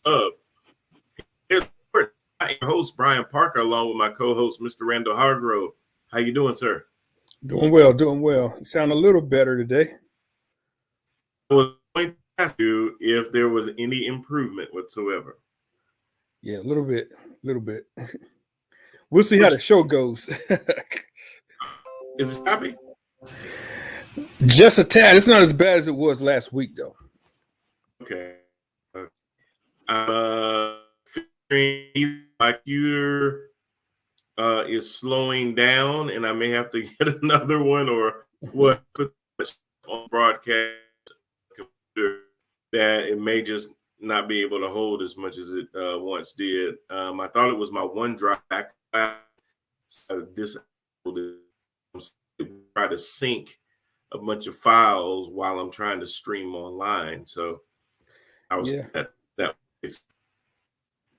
of. Here's your host, Brian Parker, along with my co-host, Mr. Randall Hargrove. How you doing, sir? Doing well, doing well. You sound a little better today. I was going to ask you if there was any improvement whatsoever. Yeah, a little bit. We'll see how the show goes. Is it happy? Just a tad. It's not as bad as it was last week, though. Okay. Feeling my computer is slowing down, and I may have to get another one, or what? Put on broadcast computer that it may just not be able to hold as much as it once did. I thought it was my OneDrive. Disabled it. Try to sync a bunch of files while I'm trying to stream online. So I was that.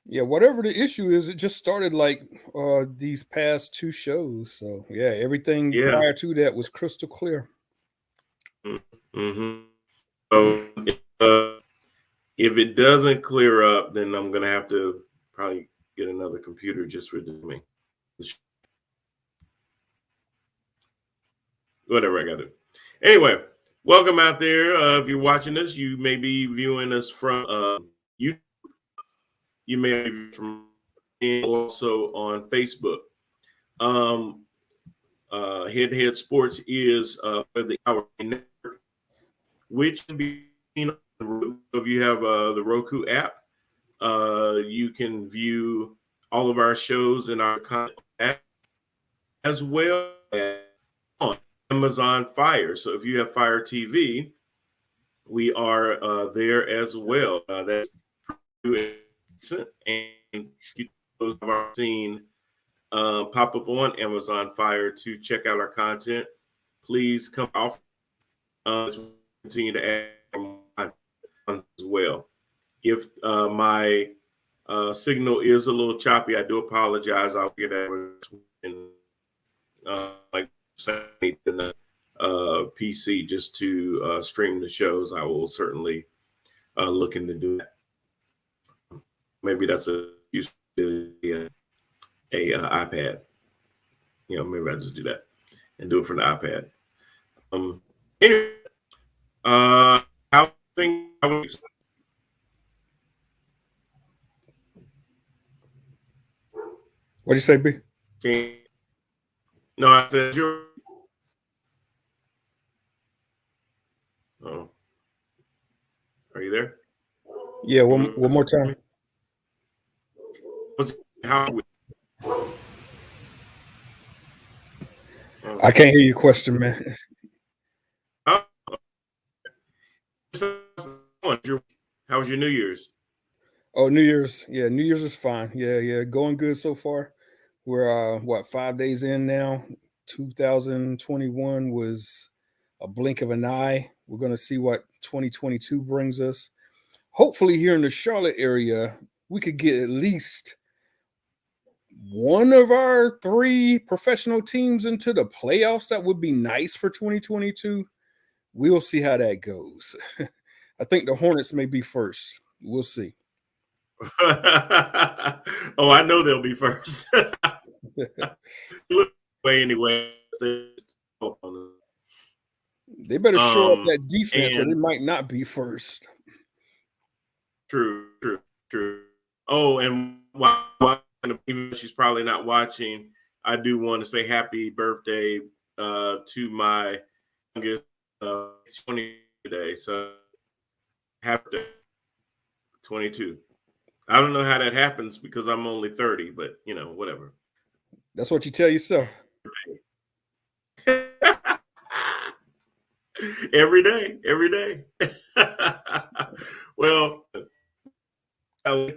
Yeah, whatever the issue is, it just started like these past two shows. So yeah, everything prior to that was crystal clear. Mm-hmm. So if it doesn't clear up, then I'm gonna have to probably get another computer just for doing whatever I gotta do. Anyway, welcome out there. If you're watching us, you may be viewing us from YouTube. You may be from also on Facebook. Head to Head Sports is the Our Network, which can be seen if you have the Roku app. You can view all of our shows and our content as well as on Amazon Fire. So if you have Fire TV, we are there as well. That's and you have seen pop up on Amazon Fire to check out our content. Please come off. Continue to add as well. If my signal is a little choppy, I do apologize. I'll get that like the PC just to stream the shows. I will certainly look into do that. Maybe that's a iPad. Maybe I'll just do that and do it from the iPad. Anyway, how things? What'd you say, B? No, I said you're. Oh, are you there? Yeah, one more time. I can't hear your question, man. How was your New Year's? Oh, New Year's. Yeah, New Year's is fine. Yeah. Going good so far. We're 5 days in now. 2021 was a blink of an eye. We're going to see what 2022 brings us. Hopefully here in the Charlotte area, we could get at least one of our 3 professional teams into the playoffs. That would be nice for 2022. We'll see how that goes. I think the Hornets may be first. We'll see. Oh, I know they'll be first. Anyway, they better show up that defense, or they might not be first. True. Oh, and while even she's probably not watching, I do want to say happy birthday to my youngest 20 today. So happy 22. I don't know how that happens because I'm only 30, but whatever. That's what you tell yourself. Every day. Well, I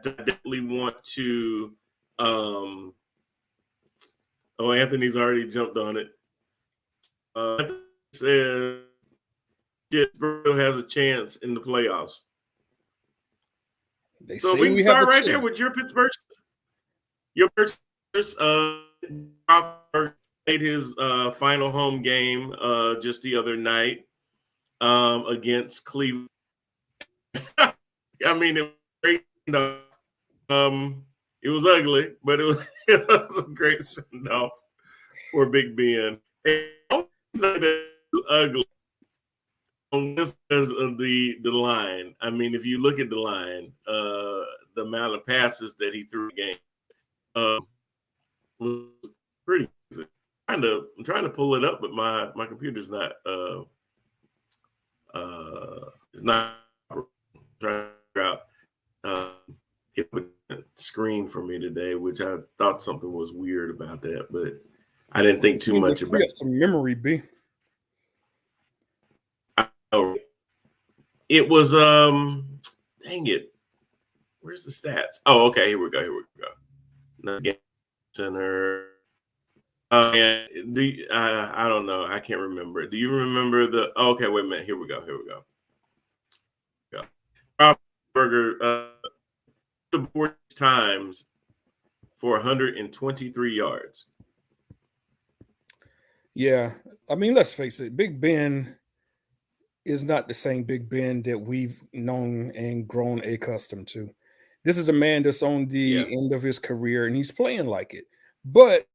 definitely want to. Anthony's already jumped on it. Says Pittsburgh has a chance in the playoffs. So we can start right there with your Pittsburgh. Your Pittsburgh played his final home game just the other night against Cleveland. I mean, it was great. It was ugly, but it was, it was a great send off for Big Ben. And that was ugly because of the line. I mean, if you look at the line, the amount of passes that he threw a game was pretty easy. I'm trying to pull it up, but my computer's not it's not trying to figure out it put a screen for me today, which I thought something was weird about that, but I didn't think too You need much to about free up some memory, B. it. It was dang it. Where's the stats? Oh, okay, here we go. Now, game center. Yeah, I don't know. I can't remember. Do you remember the? Oh, okay, wait a minute. Here we go. Burger the board times for 123 yards. Yeah, I mean, let's face it, Big Ben is not the same Big Ben that we've known and grown accustomed to. This is a man that's on Yeah. the end of his career and he's playing like it. But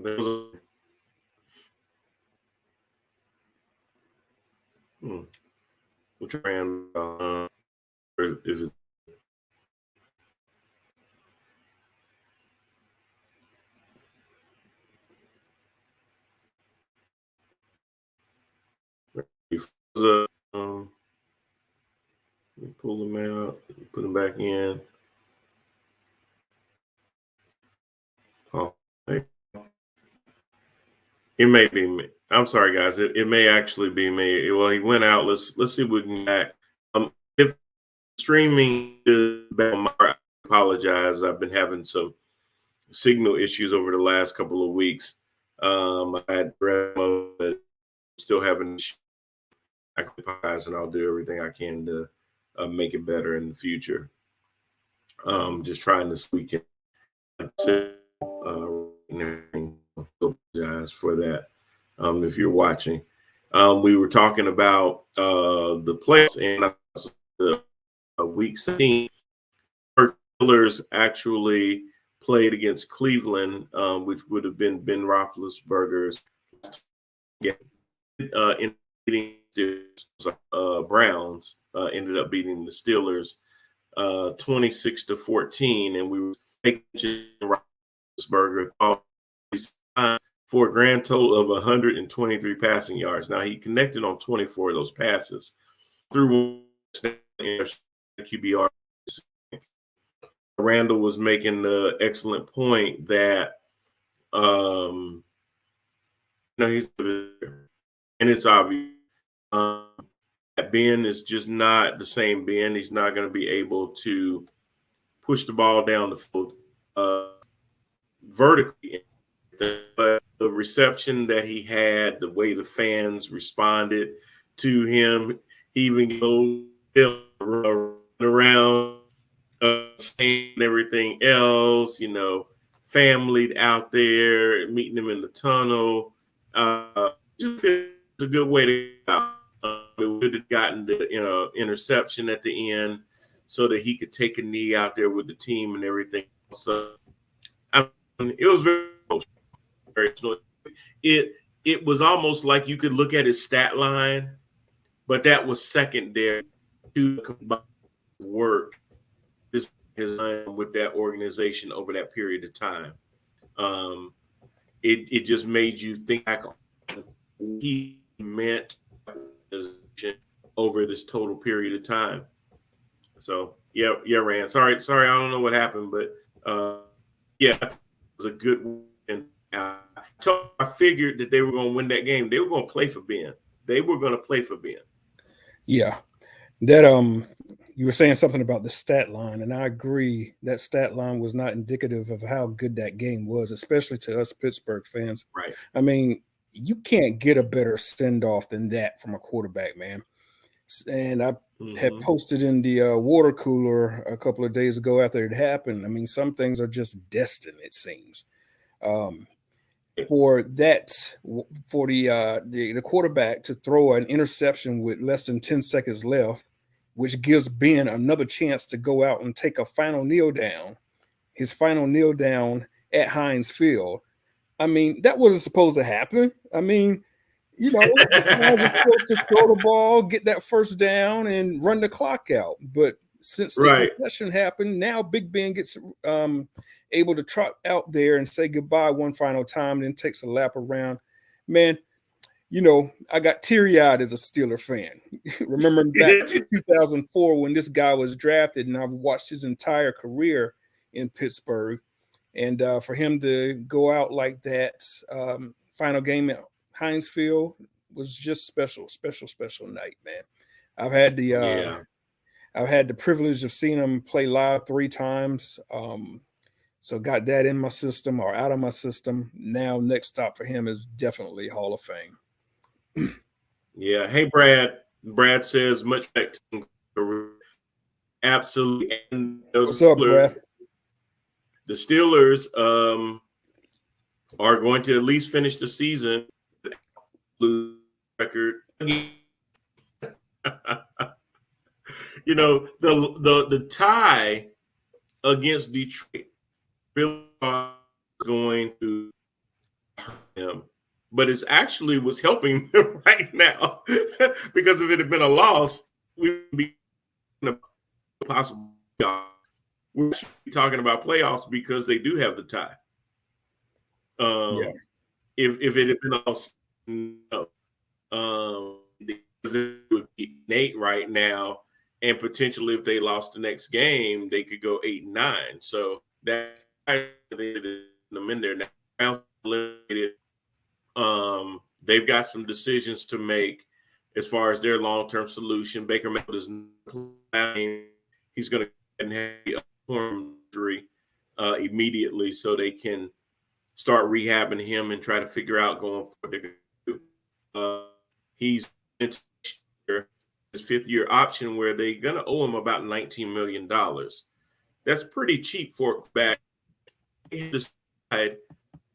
There was which ran if it's pull them out, put them back in. Oh, it may be me. I'm sorry, guys. It may actually be me. Well, he went out. Let's see if we can get back. If streaming is bad, I apologize. I've been having some signal issues over the last couple of weeks. I had but still having occupies, and I'll do everything I can to make it better in the future. Just trying to squeak it. Apologize for that. If you're watching, we were talking about the playoffs and the week 17. Steelers actually played against Cleveland, which would have been Ben Roethlisberger's game. In beating Browns, ended up beating the Steelers 26-14, and we were taking Roethlisberger for a grand total of 123 passing yards. Now he connected on 24 of those passes through QBR. Randall was making the excellent point that he's and it's obvious that Ben is just not the same Ben. He's not going to be able to push the ball down the field vertically. But the reception that he had, the way the fans responded to him, he even goes around saying everything else, family out there, meeting him in the tunnel. Just a good way to go. It would have gotten the interception at the end so that he could take a knee out there with the team and everything. So it was very emotional. It was almost like you could look at his stat line, but that was secondary to work his with that organization over that period of time. It just made you think back on what he meant over this total period of time. So yeah, Rand. Sorry, I don't know what happened, but yeah, it was a good win. I figured that they were going to win that game. They were going to play for Ben. Yeah, that you were saying something about the stat line, and I agree that stat line was not indicative of how good that game was, especially to us Pittsburgh fans. Right. I mean, you can't get a better send off than that from a quarterback, man. And I had Mhm. posted in the water cooler a couple of days ago after it happened. I mean, some things are just destined, it seems. Um, for that, for the quarterback to throw an interception with less than 10 seconds left, which gives Ben another chance to go out and take a final kneel down, his final kneel down at Heinz Field. I mean, that wasn't supposed to happen. I mean, the guys are supposed to throw the ball, get that first down, and run the clock out. But since the Right. concession happened, now Big Ben gets able to trot out there and say goodbye one final time, then takes a lap around. Man, I got teary-eyed as a Steeler fan. Remembering back to 2004 when this guy was drafted, and I've watched his entire career in Pittsburgh. And for him to go out like that, final game at Heinz Field was just special, special, special night, man. I've had the uh, Yeah. I've had the privilege of seeing him play live 3 times. So got that in my system or out of my system. Now, next stop for him is definitely Hall of Fame. Yeah. Hey, Brad. Brad says much back to absolutely. And What's up, Brad? the Steelers are going to at least finish the season record. The tie against Detroit really going to hurt him, but it's actually what's helping them right now because if it had been a loss, we'd be in a possible playoff. We're talking about playoffs because they do have the tie. Yeah. If it had been a loss, no. Because it would be 8 right now, and potentially if they lost the next game, they could go 8-9. So that them in there now. They've got some decisions to make as far as their long-term solution. Baker Mayfield is playing. He's going to have a injury immediately, so they can start rehabbing him and try to figure out going forward. He's into his 5th-year option where they're going to owe him about $19 million. That's pretty cheap for a back. They decide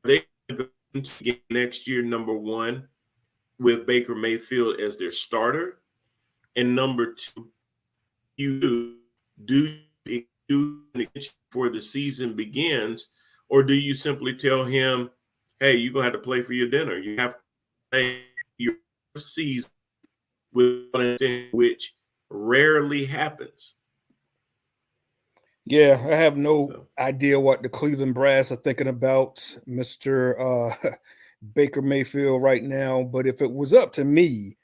they go into get next year, number one, with Baker Mayfield as their starter. And number two, you do before the season begins, or do you simply tell him, hey, you're going to have to play for your dinner. You have to play your season, which rarely happens. Yeah, I have no idea what the Cleveland Brass are thinking about Mr. Baker Mayfield right now. But if it was up to me,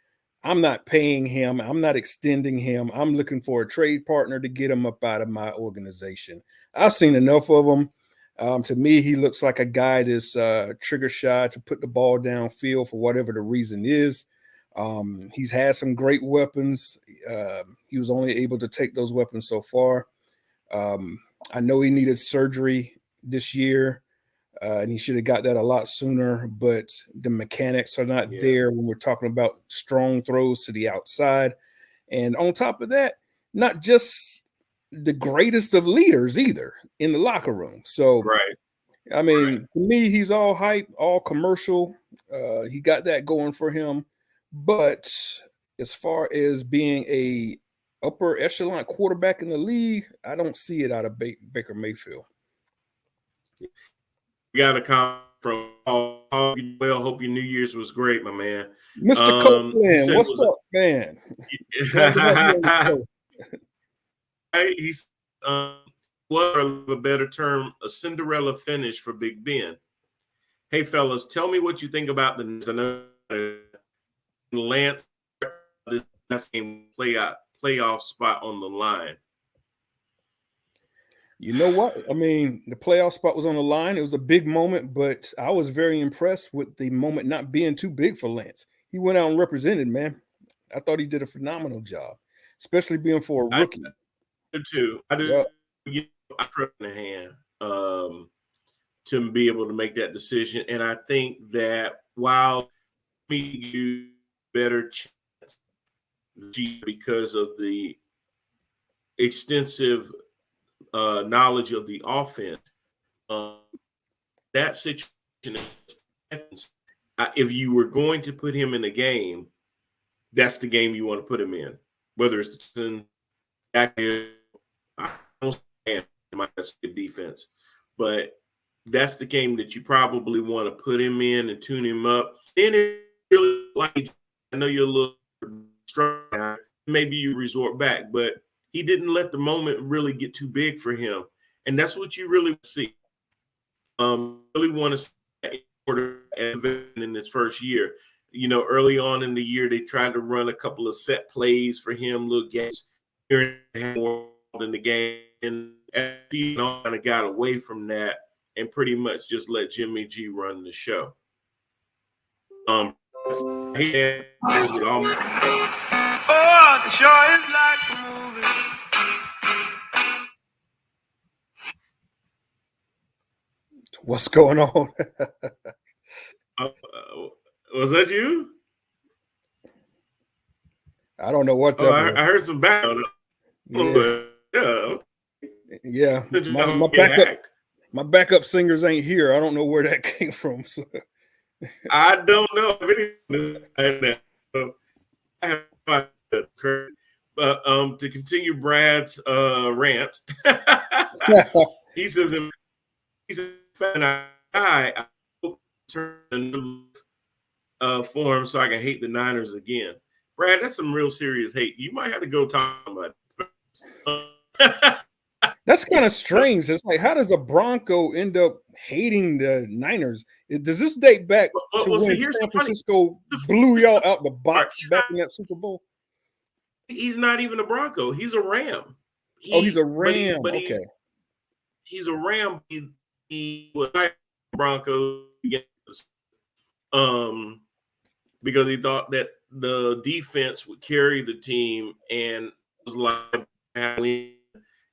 I'm not paying him. I'm not extending him. I'm looking for a trade partner to get him up out of my organization. I've seen enough of him. To me, he looks like a guy that's trigger shy to put the ball downfield for whatever the reason is. He's had some great weapons. He was only able to take those weapons so far. I know he needed surgery this year, and he should have got that a lot sooner, but the mechanics are not there when we're talking about strong throws to the outside. And on top of that, not just the greatest of leaders either in the locker room. So, right. I mean, to me, he's all hype, all commercial. He got that going for him. But as far as being a upper echelon quarterback in the league, I don't see it out of Baker Mayfield. You got to come from hope your New Year's was great, my man. Mr. Copeland, what's up, man? He's what a better term, a Cinderella finish for Big Ben. Hey, fellas, tell me what you think about the Lance this game playoff spot on the line. You know what? I mean, the playoff spot was on the line. It was a big moment, but I was very impressed with the moment not being too big for Lance. He went out and represented, man. I thought he did a phenomenal job, especially being for a rookie. I do too. I do. Yep. I trust in the hand to be able to make that decision. And I think that while me you better chance because of the extensive knowledge of the offense. That situation, if you were going to put him in a game, that's the game you want to put him in. Whether it's in I don't stand my defense, but that's the game that you probably want to put him in and tune him up. Then it really, like, I know you're a little strong, maybe you resort back, but he didn't let the moment really get too big for him, and that's what you really see. Really want to see in his first year. You know, early on in the year, they tried to run a couple of set plays for him, little games here and more in the game, and he kind of got away from that and pretty much just let Jimmy G run the show. Oh, the show is like a movie. What's going on? Was that you? I don't know what that was. I heard some background. Yeah. My backup singers ain't here. I don't know where that came from. So. I don't know if anything. I have but to continue Brad's rant, he says, I turn for him so I can hate the Niners again. Brad, that's some real serious hate. You might have to go talk about it. That's kind of strange. It's like, how does a Bronco end up hating the Niners? Does this date back to when San Francisco blew y'all out the box back in that Super Bowl? He's not even a Bronco. He's a Ram. He's a Ram. Okay. He's a Ram. He was Bronco because he thought that the defense would carry the team and was like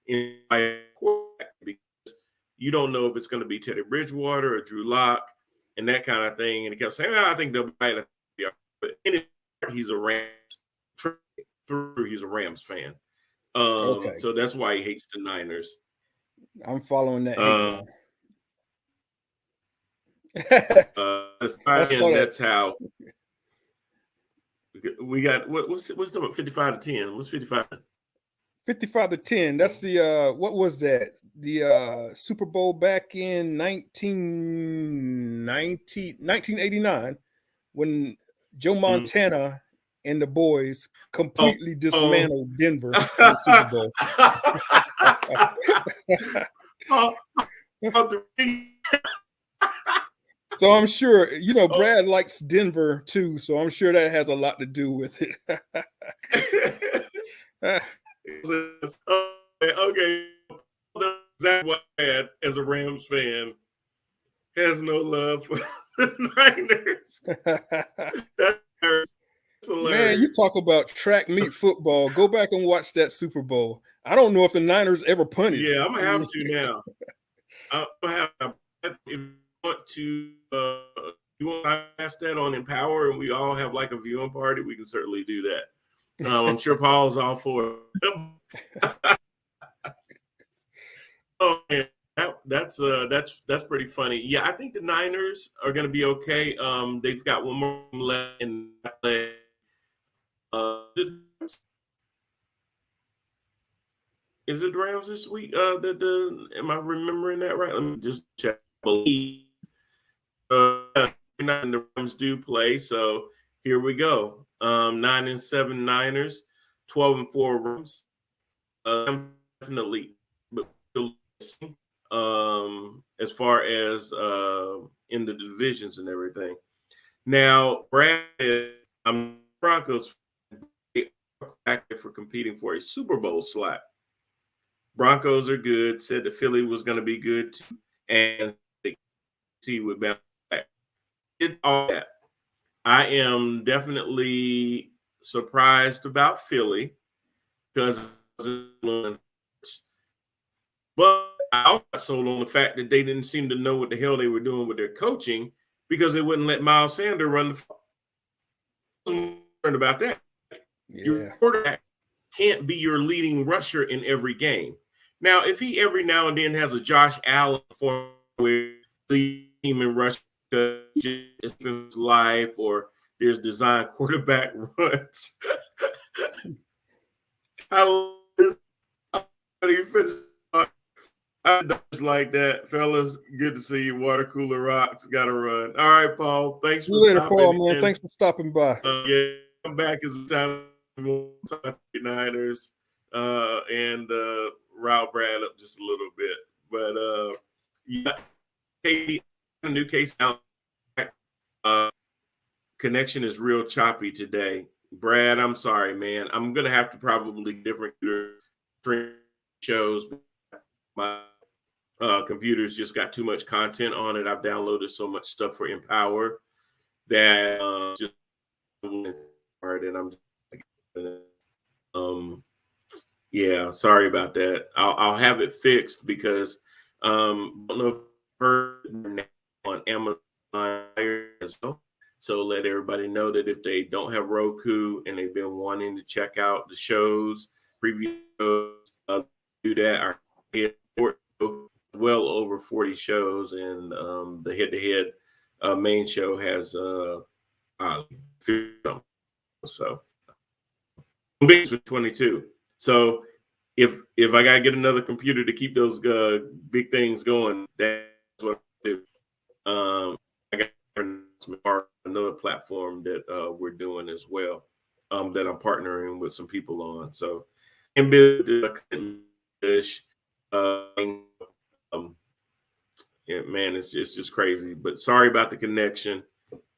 in quarterback because you don't know if it's going to be Teddy Bridgewater or Drew Lock and that kind of thing. And he kept saying, I think they'll be, but he's a Rams he's a Rams fan. So that's why he hates the Niners. I'm following that. That's how we got what's the 55 to 10? What's 55? 55 to 10. That's the what was that? The Super Bowl back in 1989 when Joe Montana and the boys completely dismantled Denver in the Super Bowl. So I'm sure, Brad likes Denver too. So I'm sure that has a lot to do with it. Okay. That's why as a Rams fan has no love for the Niners. That hurts. Man, you talk about track meet football. Go back and watch that Super Bowl. I don't know if the Niners ever punted. Yeah, I'm gonna have to now. I'm gonna have if you want to pass that on Empower and we all have like a viewing party, we can certainly do that. I'm sure Paul's all for it. Oh man, that's pretty funny. Yeah, I think the Niners are going to be okay. They've got one more left in play. Is it Rams this week? Am I remembering that right? Let me just check. The Rams do play, so here we go. 9-7 Niners, 12-4 Rams. Definitely, but as far as in the divisions and everything. Now, Brad, I'm Broncos for competing for a Super Bowl slot. Broncos are good. Said the Philly was going to be good too, and they see would bounce back. Did all that. I am definitely surprised about Philly because, but I also got sold on the fact that they didn't seem to know what the hell they were doing with their coaching because they wouldn't let Miles Sanders run the ball. concerned about that. Your Yeah. quarterback can't be your leading rusher in every game. Now, if he every now and then has a Josh Allen form where the team in rush just his life, or there's design quarterback runs. I just like that, fellas. Good to see you. Water cooler rocks. Got to run. All right, Paul. Thanks See for you later, stopping. Paul, man. And, Thanks for stopping by. yeah, come back as time Niners and rile Brad up just a little bit. But yeah, Katie, new case now. Connection is real choppy today. Brad, I'm sorry, man. I'm gonna have to probably different shows. My computer's just got too much content on it. I've downloaded so much stuff for Empower that just hard, and yeah, sorry about that. I'll have it fixed because don't know if heard on Amazon as well. So let everybody know that if they don't have Roku and they've been wanting to check out the shows, preview shows, do that. Our head well over 40 shows, and the head-to-head main show has so with 22. So if I gotta get another computer to keep those big things going, that's what I do. I got another platform that we're doing as well, that I'm partnering with some people on. So and build yeah, man, it's just crazy. But sorry about the connection.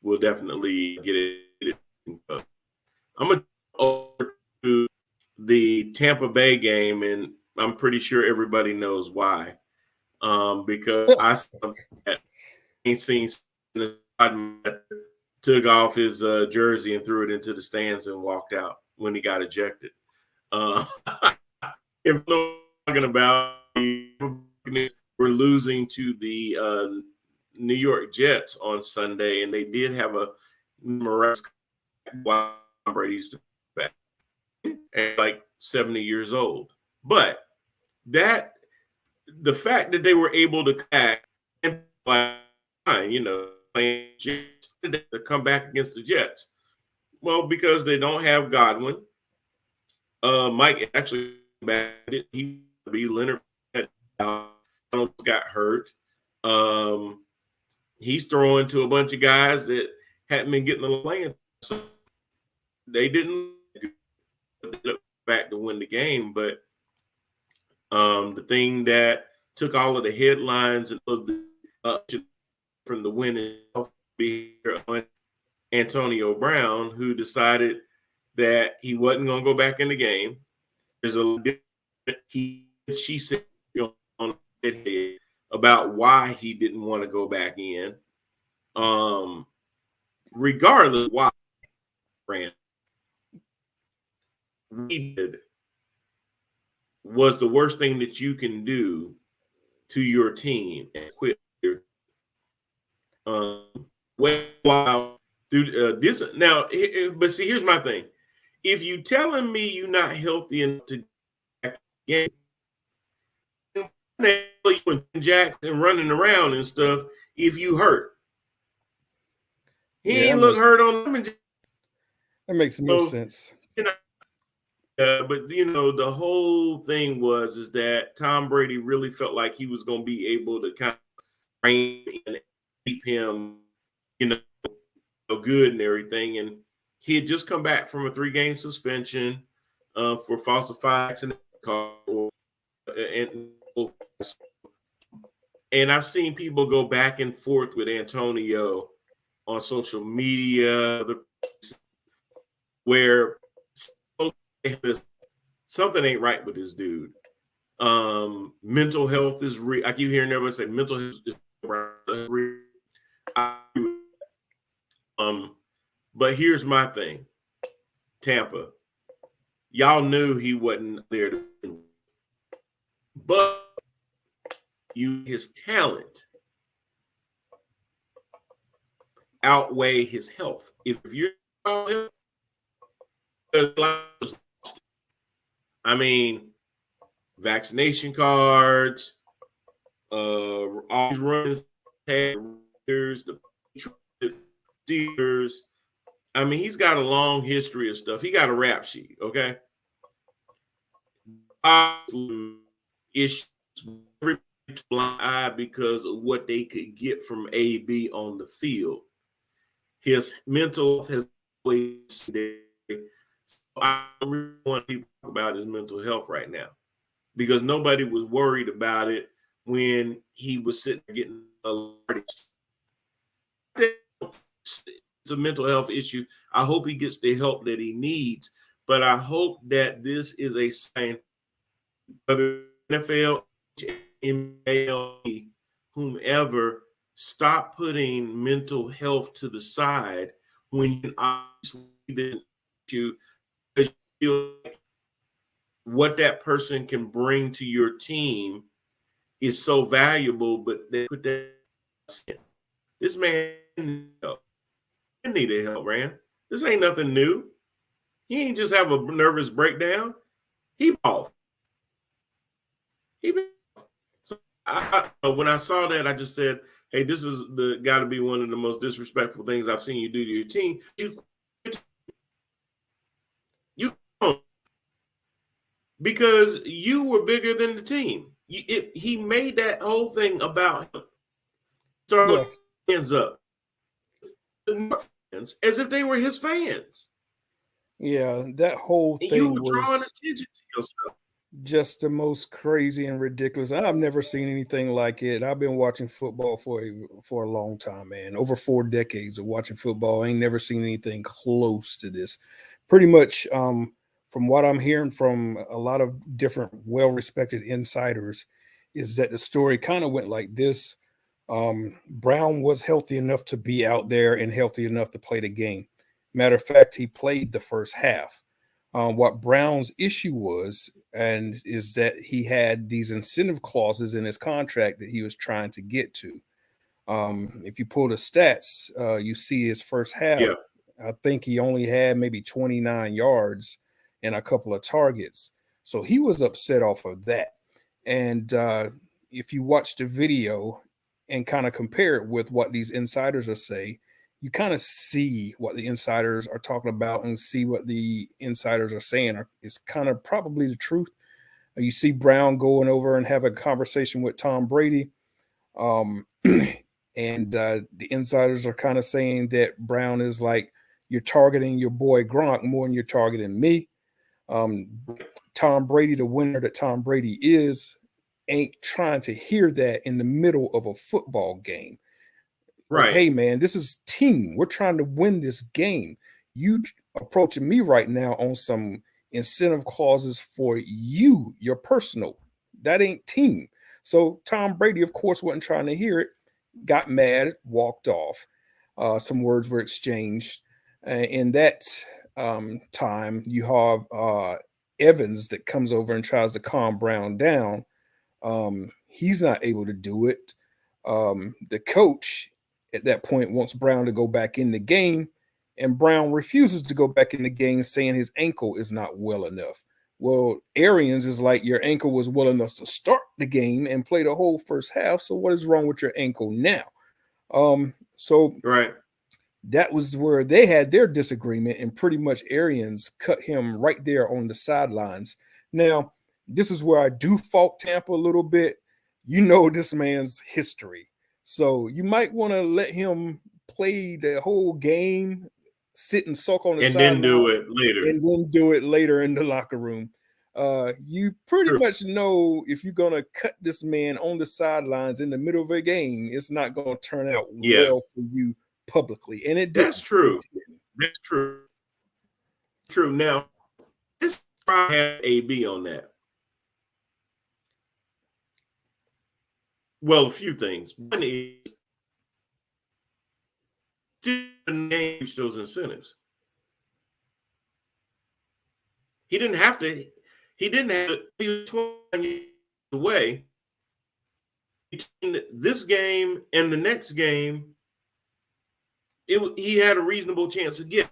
We'll definitely get it. I'm gonna over to the Tampa Bay game, and I'm pretty sure everybody knows why. Because I ain't seen took off his jersey and threw it into the stands and walked out when he got ejected. If we're talking about we're losing to the New York Jets on Sunday, and they did have a miraculous Brady's back at like 70 years old. But that the fact that they were able to crack and playing Jets to come back against the Jets. Well, because they don't have Godwin. Mike actually back he be Leonard got hurt. He's throwing to a bunch of guys that hadn't been getting the lane. So they didn't back to win the game. But the thing that took all of the headlines and from the win be Antonio Brown, who decided that he wasn't going to go back in the game. There's a she said on it about why he didn't want to go back in. Regardless why, Brand, he did was the worst thing that you can do to your team and quit. Wow, dude, this now, but see, here's my thing. If you telling me you're not healthy enough to game, Jackson running around and stuff, if you hurt, he ain't look hurt on them. That makes no sense. But the whole thing is that Tom Brady really felt like he was going to be able to kind of train and keep him, good and everything. And he had just come back from a 3-game suspension for falsified accident call, and I've seen people go back and forth with Antonio on social media, where something ain't right with this dude. Mental health is real. I keep hearing everyone say mental health is real. But here's my thing. Tampa, y'all knew he wasn't there to win. But his talent outweigh his health. If you're I mean, vaccination cards, all these runs, the Steelers. I mean, he's got a long history of stuff. He got a rap sheet, okay? Issues, blind eye because of what they could get from AB on the field. His mental health has always been. I really want people to talk about his mental health right now because nobody was worried about it when he was sitting there getting alerted. It's a mental health issue. I hope he gets the help that he needs, but I hope that this is a sign, whether NFL, MLB, whomever, stop putting mental health to the side when you obviously you feel like what that person can bring to your team is so valuable, but they put that. This man needed help, man. This ain't nothing new. He ain't just have a nervous breakdown. He off. So when I saw that, I just said, "Hey, this is got to be one of the most disrespectful things I've seen you do to your team." You because you were bigger than the team. He made that whole thing about him. So hands up, as if they were his fans. Yeah, that whole thing you were drawing was attention to yourself. Just the most crazy and ridiculous. I've never seen anything like it. I've been watching football for a long time, man. Over 4 decades of watching football. I ain't never seen anything close to this. Pretty much, from what I'm hearing from a lot of different well-respected insiders, is that the story kind of went like this. Brown was healthy enough to be out there and healthy enough to play the game. Matter of fact, he played the first half. What Brown's issue was, and is that he had these incentive clauses in his contract that he was trying to get to. If you pull the stats, you see his first half. Yeah. I think he only had maybe 29 yards and a couple of targets. So he was upset off of that. And if you watch the video and kind of compare it with what these insiders are saying, you kind of see what the insiders are talking about and see what the insiders are saying is kind of probably the truth. You see Brown going over and have a conversation with Tom Brady. And the insiders are kind of saying that Brown is like, you're targeting your boy Gronk more than you're targeting me. Tom Brady, the winner that Tom Brady is, ain't trying to hear that in the middle of a football game. Right. Like, hey, man, this is team. We're trying to win this game. You approaching me right now on some incentive clauses for you, your personal. That ain't team. So Tom Brady, of course, wasn't trying to hear it, got mad, walked off. Some words were exchanged. In that time, you have Evans that comes over and tries to calm Brown down. He's not able to do it. The coach at that point wants Brown to go back in the game, and Brown refuses to go back in the game, saying his ankle is not well enough. Well, Arians is like, your ankle was well enough to start the game and play the whole first half, so what is wrong with your ankle now? So right. That was where they had their disagreement, and pretty much Arians cut him right there on the sidelines. Now, this is where I do fault Tampa a little bit. You know this man's history. So you might want to let him play the whole game, sit and sulk on the and sideline, then do it later. And then do it later in the locker room. You pretty much know if you're going to cut this man on the sidelines in the middle of a game, it's not going to turn out well for you publicly. And it did. That's true. That's true. True. Now, this probably have AB on that. Well, a few things. One is to manage those incentives. He didn't have to. He didn't have to be 20 years away between this game and the next game. He had a reasonable chance to get.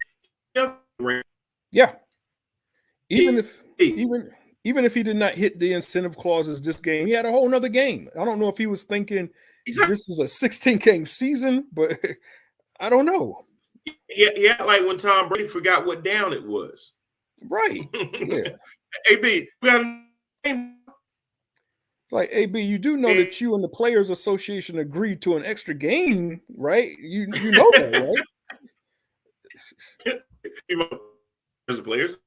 Yeah. Even He- if even if he did not hit the incentive clauses this game, he had a whole nother game. I don't know if he was thinking Exactly. this is a 16 game season, but I don't know. He had like when Tom Brady forgot what down it was. Right. Yeah. AB, we got a name. It's like, AB, you do know that you and the Players Association agreed to an extra game, right? You know that, right? As the players.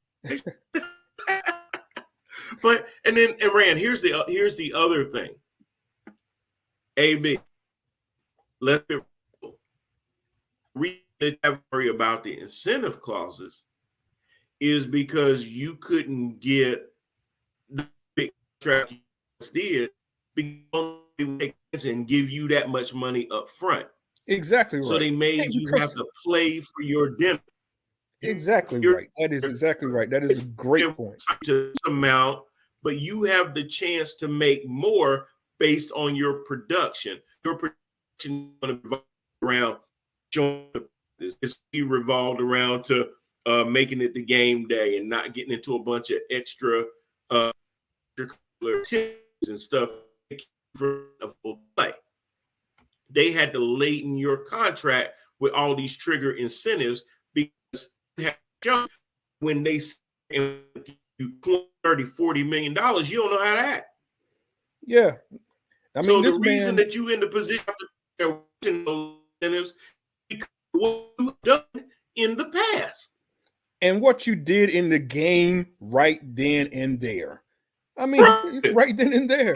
But and then Rand, here's the other thing. AB, let's be worry about the incentive clauses is because you couldn't get the big contract you did because and give you that much money up front. Exactly right. So they made you have to play for your dinner. Exactly right. That is exactly right. That is a great point. This amount, but you have the chance to make more based on your production. Your production is going to revolve around showing it's revolved around to making it the game day and not getting into a bunch of extra tips and stuff for a full play. They had to laden your contract with all these trigger incentives because when they you 30, $40 million, you don't know how to act. Yeah. I mean, so the reason that you in the position of incentives because what you've done in the past. And what you did in the game right then and there. I mean, right then and there.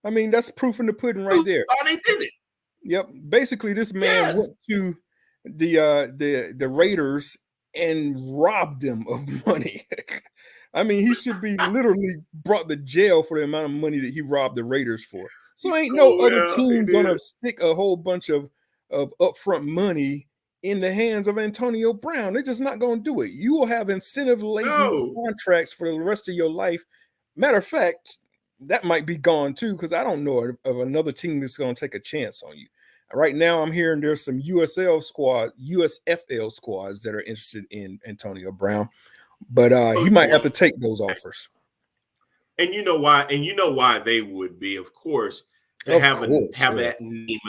I mean, that's proof in the pudding right there. Oh, they did it. Yep. Basically, this man went to the Raiders and robbed them of money. I mean, he should be literally brought to jail for the amount of money that he robbed the Raiders for. So ain't no other team gonna stick a whole bunch of upfront money in the hands of Antonio Brown. They're just not gonna do it. You will have incentive-laden contracts for the rest of your life. Matter of fact, that might be gone too, because I don't know of another team that's going to take a chance on you. Right now, I'm hearing there's some USFL squads that are interested in Antonio Brown, but he might have to take those offers. And you know why? And you know why they would be, of course, to have that name.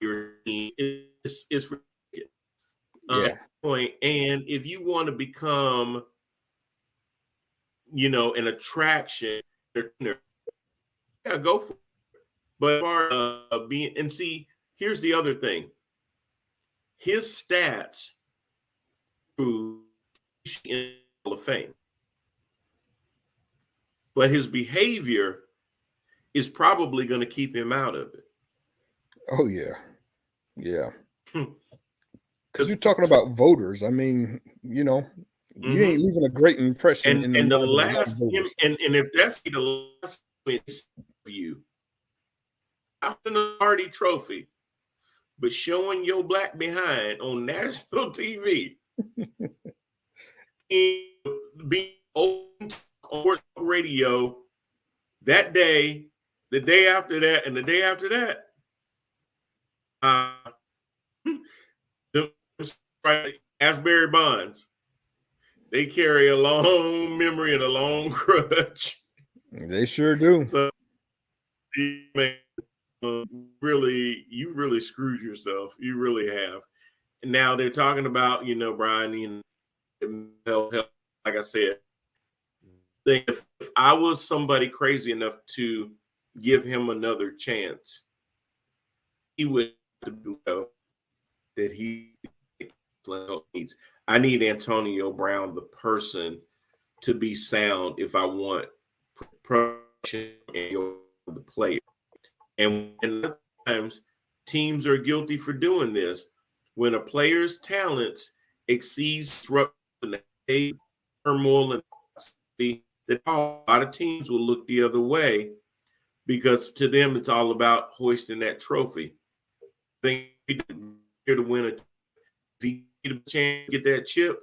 Your team is for point. And if you want to become, an attraction, yeah, go for it. But here's the other thing. His stats in the Hall of Fame. But his behavior is probably going to keep him out of it. Oh, yeah. Yeah. Because you're talking about voters. I mean, you ain't leaving a great impression and the last and if that's the last view after the Hardy Trophy, but showing your black behind on national TV being open on radio that day, the day after that, and the day after that, Asbury Bonds, they carry a long memory and a long grudge. They sure do. So, man, you really screwed yourself. You really have. And now they're talking about, Brian, health, like I said, if I was somebody crazy enough to give him another chance, he would know that he needs. I need Antonio Brown, the person, to be sound if I want production and the player. And sometimes teams are guilty for doing this. When a player's talents exceeds turmoil and that a lot of teams will look the other way because to them it's all about hoisting that trophy. They here to win if he get a chance to get that chip,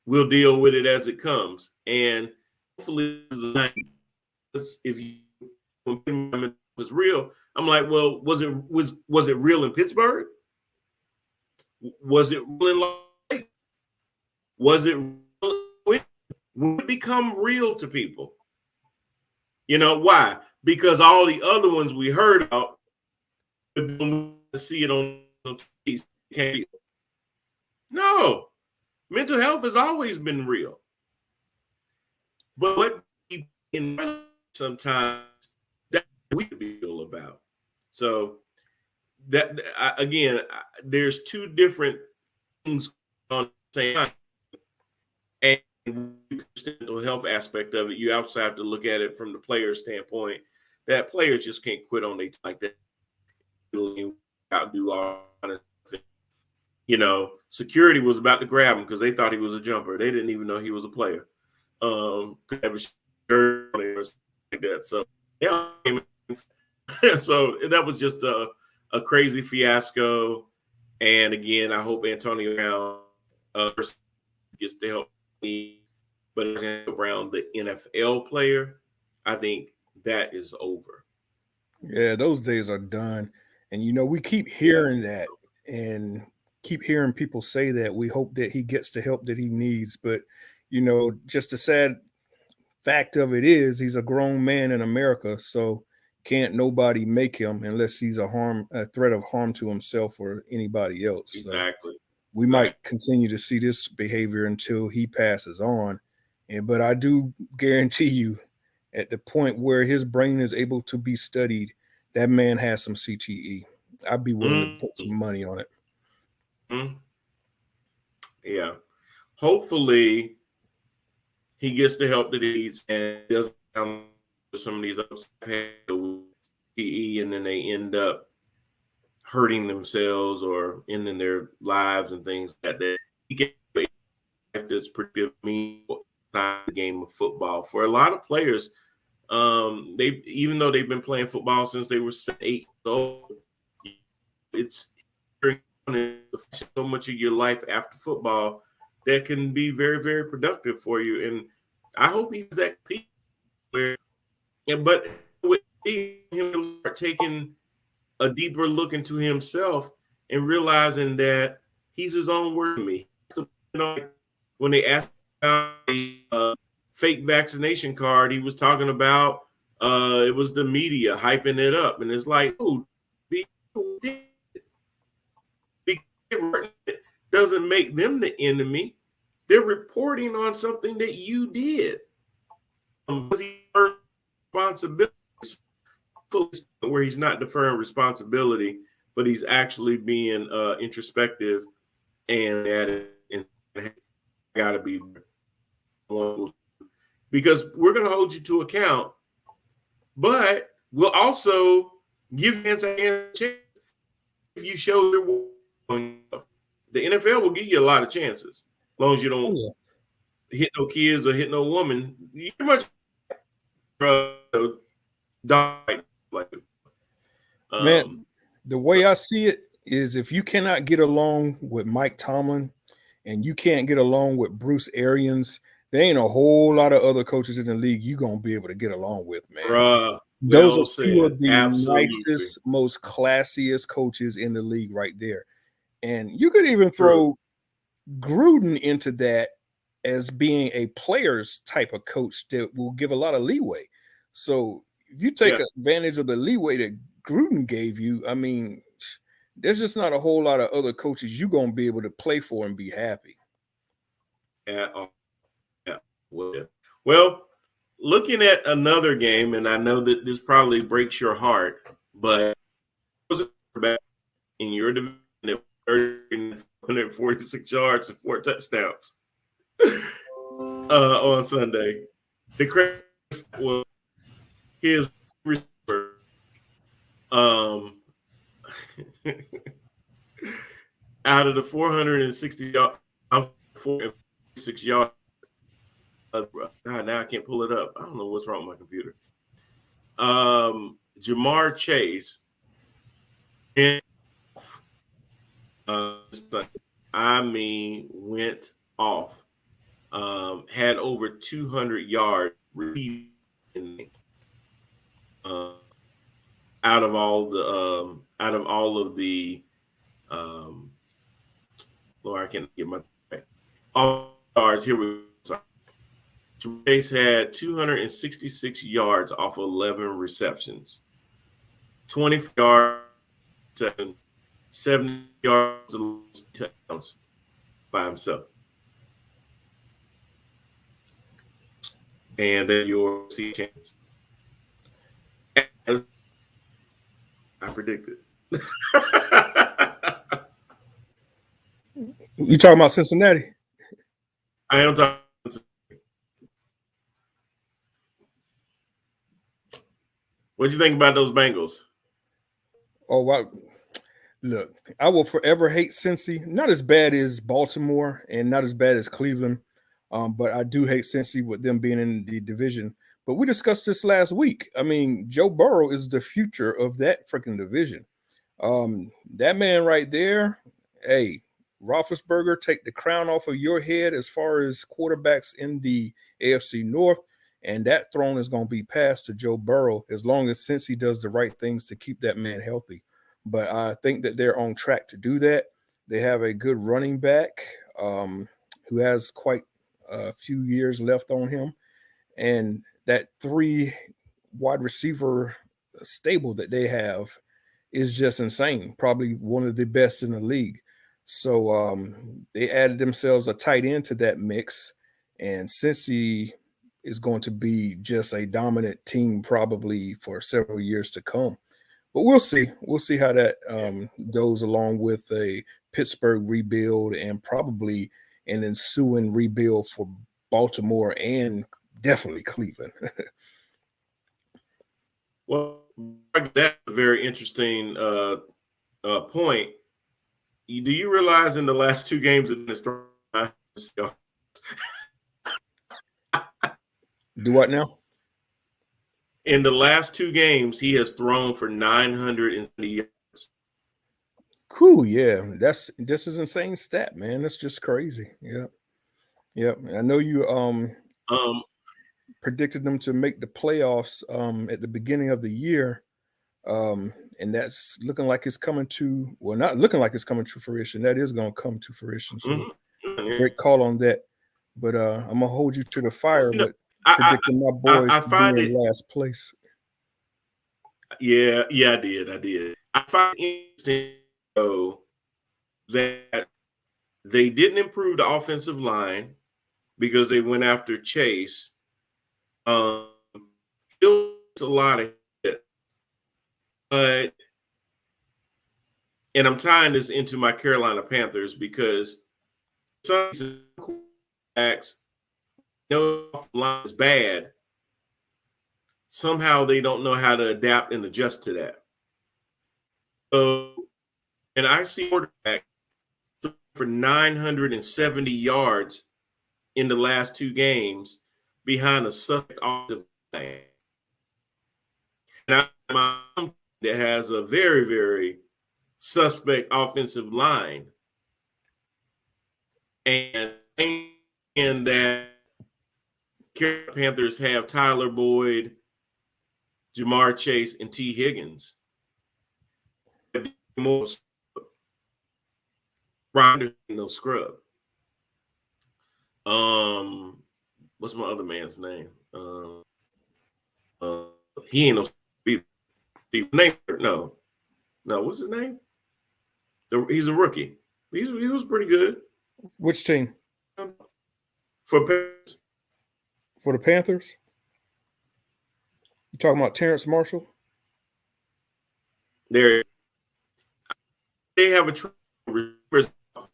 we'll deal with it as it comes. And hopefully, if you was real, I'm like, well, was it real in Pittsburgh? Was it real in Las Vegas? Was it real? When it become real to people? You know why? Because all the other ones we heard about, see it on TV. No, mental health has always been real. But what in sometimes that we feel about. So that again, there's two different things on the same time. And the mental health aspect of it, you also have to look at it from the player standpoint. That players just can't quit on they like that. Out and do all kind of things. You know, security was about to grab him because they thought he was a jumper. They didn't even know he was a player. Like that. So yeah, so that was just a crazy fiasco. And again, I hope Antonio Brown gets the help he needs. But Antonio Brown, the NFL player, I think that is over. Yeah, those days are done. And you know, we keep hearing that and keep hearing people say that. We hope that he gets the help that he needs. But you know, just a sad fact of it is he's a grown man in America. So can't nobody make him unless he's a threat of harm to himself or anybody else. Exactly. So we might continue to see this behavior until he passes on. But I do guarantee you, at the point where his brain is able to be studied, that man has some CTE. I'd be willing to put some money on it. Mm-hmm. Yeah. Hopefully he gets the help that he needs and doesn't come some of these CTE and then they end up hurting themselves or ending their lives and things like that. He gets that's pretty meaningful the game of football for a lot of players. They even though they've been playing football since they were 7, 8 years old, it's so much of your life after football that can be very, very productive for you. And I hope he's that peak where, but with him taking a deeper look into himself and realizing that he's his own worst enemy. When they asked about a fake vaccination card, he was talking about it was the media hyping it up, and it's like, oh, it doesn't make them the enemy. They're reporting on something that you did. Responsibility where he's not deferring responsibility, but he's actually being introspective and got to be one because we're going to hold you to account, but we'll also give you a chance if you show the NFL will give you a lot of chances as long as you don't hit no kids or hit no woman. You pretty much die. Man, the way I see it is if you cannot get along with Mike Tomlin and you can't get along with Bruce Arians, there ain't a whole lot of other coaches in the league you're going to be able to get along with, man. Those are two of the nicest, most classiest coaches in the league right there. And you could even throw Gruden into that as being a player's type of coach that will give a lot of leeway. So if you take advantage of the leeway that Gruden gave you, I mean, there's just not a whole lot of other coaches you're going to be able to play for and be happy. Yeah. Well, looking at another game, and I know that this probably breaks your heart, but in your division, 146 yards and 4 touchdowns on Sunday. The crazy was his receiver. Out of the 460 yards, 46 yards. God, now I can't pull it up. I don't know what's wrong with my computer. Jamar Chase went off. Had over 200 yards out of all of the Lord, I can't get my all yards. Here we go. Ja'Marr Chase had 266 yards off 11 receptions, 20 yards, 70 yards, touchdowns by himself. And then your C chance. As I predicted. You talking about Cincinnati? I am talking. What'd you think about those Bengals? Oh, wow. Look, I will forever hate Cincy. Not as bad as Baltimore and not as bad as Cleveland, but I do hate Cincy with them being in the division. But we discussed this last week. I mean, Joe Burrow is the future of that freaking division. That man right there, hey, Roethlisberger, take the crown off of your head as far as quarterbacks in the AFC North, and that throne is going to be passed to Joe Burrow as long as Cincy does the right things to keep that man healthy. But I think that they're on track to do that. They have a good running back who has quite a few years left on him, and that 3 wide receiver stable that they have is just insane. Probably one of the best in the league. So they added themselves a tight end to that mix, and Cincy is going to be just a dominant team probably for several years to come. But we'll see. We'll see how that goes along with a Pittsburgh rebuild and probably an ensuing rebuild for Baltimore and definitely Cleveland. Well, that's a very interesting point. Do you realize in the last 2 games in this Do what now? In the last 2 games, he has thrown for 970 yards. Cool, yeah. That's just an insane stat, man. That's just crazy. Yeah. Yep. I know you predicted them to make the playoffs at the beginning of the year. And that's looking like it's coming to, well, not looking like it's coming to fruition. That is going to come to fruition. So great call on that. But I'm gonna hold you to the fire. But predicting my boys I find in last place. Yeah, I did. I find it interesting though that they didn't improve the offensive line because they went after Chase. Still a lot of hit, but and I'm tying this into my Carolina Panthers because some quarterbacks know the line is bad. Somehow they don't know how to adapt and adjust to that. So, and I see quarterback for 970 yards in the last 2 games behind a suspect offensive line. And I'm that has a very, very suspect offensive line. And that Carolina Panthers have Tyler Boyd, Ja'Marr Chase, and T. Higgins. More Ryder no scrub. What's my other man's name? He ain't no name. No. What's his name? He's a rookie. He was pretty good. Which team? For Panthers. For the Panthers? You talking about Terrence Marshall? They have a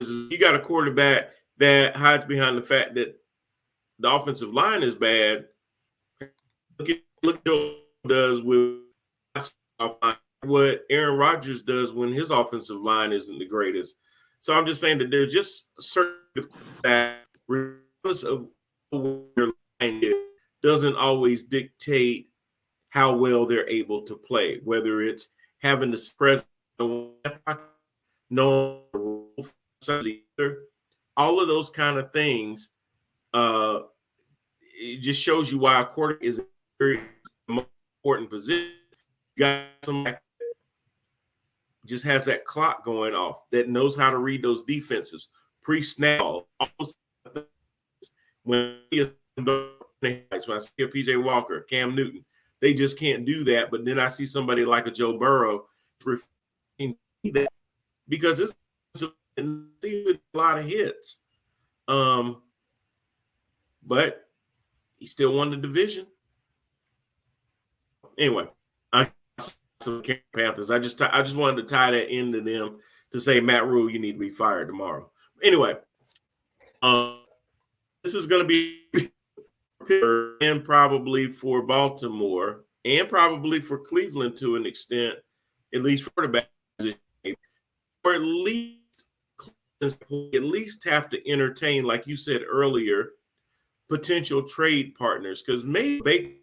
you got a quarterback that hides behind the fact that the offensive line is bad. Look at what does with what Aaron Rodgers does when his offensive line isn't the greatest. So I'm just saying that there's just certain that regardless of where your line is, doesn't always dictate how well they're able to play, whether it's having the spread, no, all of those kind of things. It just shows you why a quarterback is a very important position. You got some just has that clock going off that knows how to read those defenses pre-snap. when I see a PJ Walker, Cam Newton, they just can't do that. But then I see somebody like a Joe Burrow that because it's a lot of hits. But he still won the division. Anyway, I some Panthers. I just wanted to tie that into them to say, Matt Rule, you need to be fired tomorrow. Anyway, this is going to be and probably for Baltimore and probably for Cleveland to an extent, at least for the back, or at least have to entertain, like you said earlier, potential trade partners, because maybe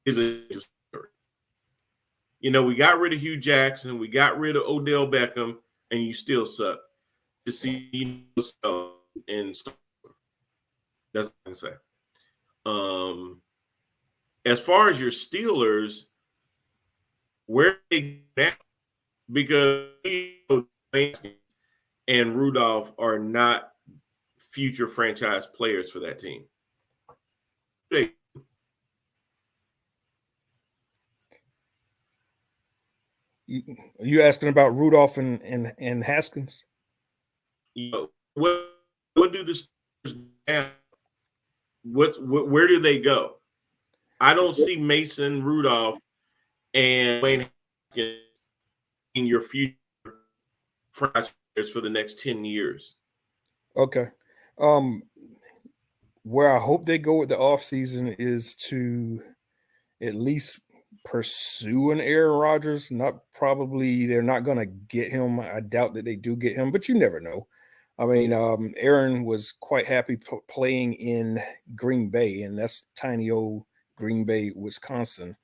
is a, we got rid of Hugh Jackson, we got rid of Odell Beckham, and you still suck. To see and stuff. That's what I can say. As far as your Steelers, where they at? Because and Rudolph are not future franchise players for that team. Are you asking about Rudolph and Haskins? What do the Steelers have? Where do they go? I don't see Mason Rudolph and Wayne Haskins in your future franchise players for the next 10 years. Okay. Where I hope they go with the offseason is to at least pursue an Aaron Rodgers. They're not going to get him. I doubt that they do get him, but you never know. I mean, Aaron was quite happy playing in Green Bay, and that's tiny old Green Bay, Wisconsin.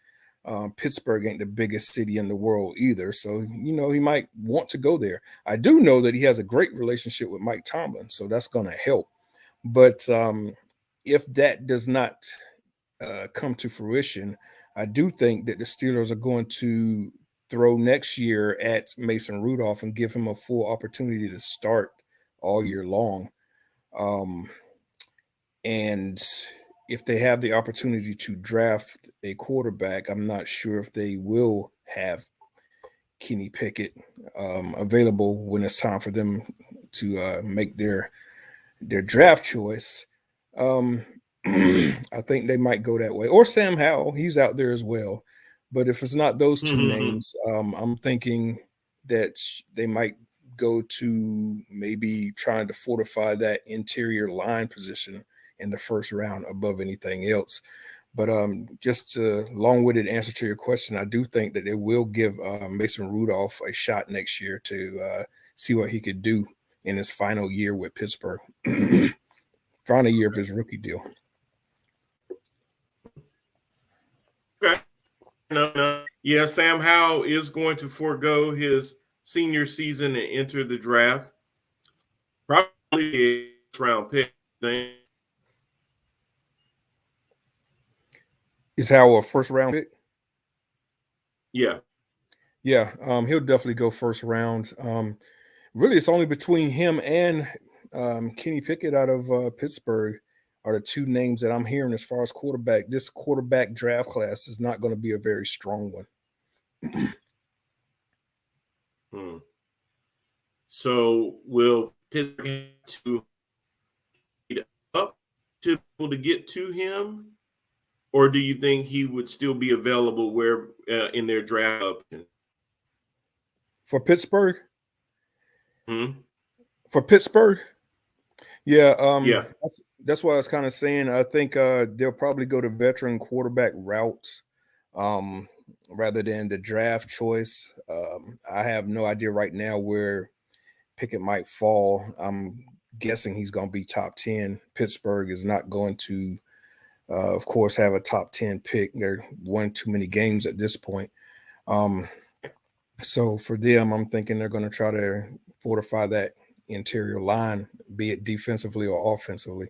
Pittsburgh ain't the biggest city in the world either, so he might want to go there. I do know that he has a great relationship with Mike Tomlin, so that's going to help. But if that does not come to fruition, I do think that the Steelers are going to throw next year at Mason Rudolph and give him a full opportunity to start all year long. And if they have the opportunity to draft a quarterback, I'm not sure if they will have Kenny Pickett available when it's time for them to make their draft choice. I think they might go that way. Or Sam Howell, he's out there as well. But if it's not those two names, I'm thinking that they might go to maybe trying to fortify that interior line position in the first round above anything else. But just a long-winded answer to your question, I do think that they will give Mason Rudolph a shot next year to see what he could do in his final year with Pittsburgh. Final year of his rookie deal. Okay. No. Yeah, Sam Howell is going to forego his senior season and enter the draft. Probably a round pick thing. Is Howell a first round pick? Yeah. Yeah, he'll definitely go first round. Really, it's only between him and Kenny Pickett out of Pittsburgh are the two names that I'm hearing as far as quarterback. This quarterback draft class is not going to be a very strong one. So will Pittsburgh to up to able to get to him, or do you think he would still be available where in their draft option? For Pittsburgh? For Pittsburgh? Yeah, yeah. That's what I was kind of saying. I think they'll probably go to veteran quarterback routes rather than the draft choice. I have no idea right now where Pickett might fall. I'm guessing he's going to be top 10. Pittsburgh is not going to, of course, have a top 10 pick. They're won too many games at this point. So for them, I'm thinking they're going to try to fortify that interior line, be it defensively or offensively.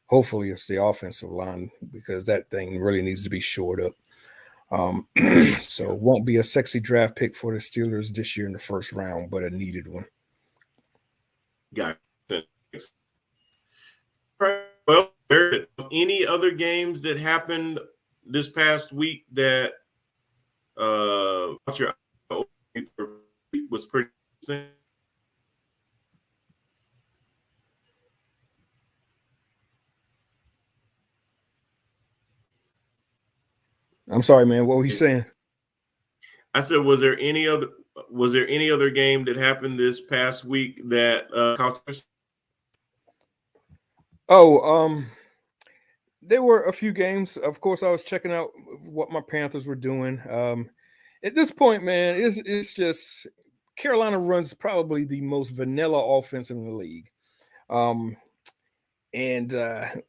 Hopefully it's the offensive line because that thing really needs to be shored up. So it won't be a sexy draft pick for the Steelers this year in the first round, but a needed one. Got it. Well, there any other games that happened this past week that your was pretty interesting? I'm sorry, man. What were you saying? I said, was there any other game that happened this past week that caught your Oh, there were a few games. Of course, I was checking out what my Panthers were doing. At this point, man, it's just Carolina runs probably the most vanilla offense in the league. Um, and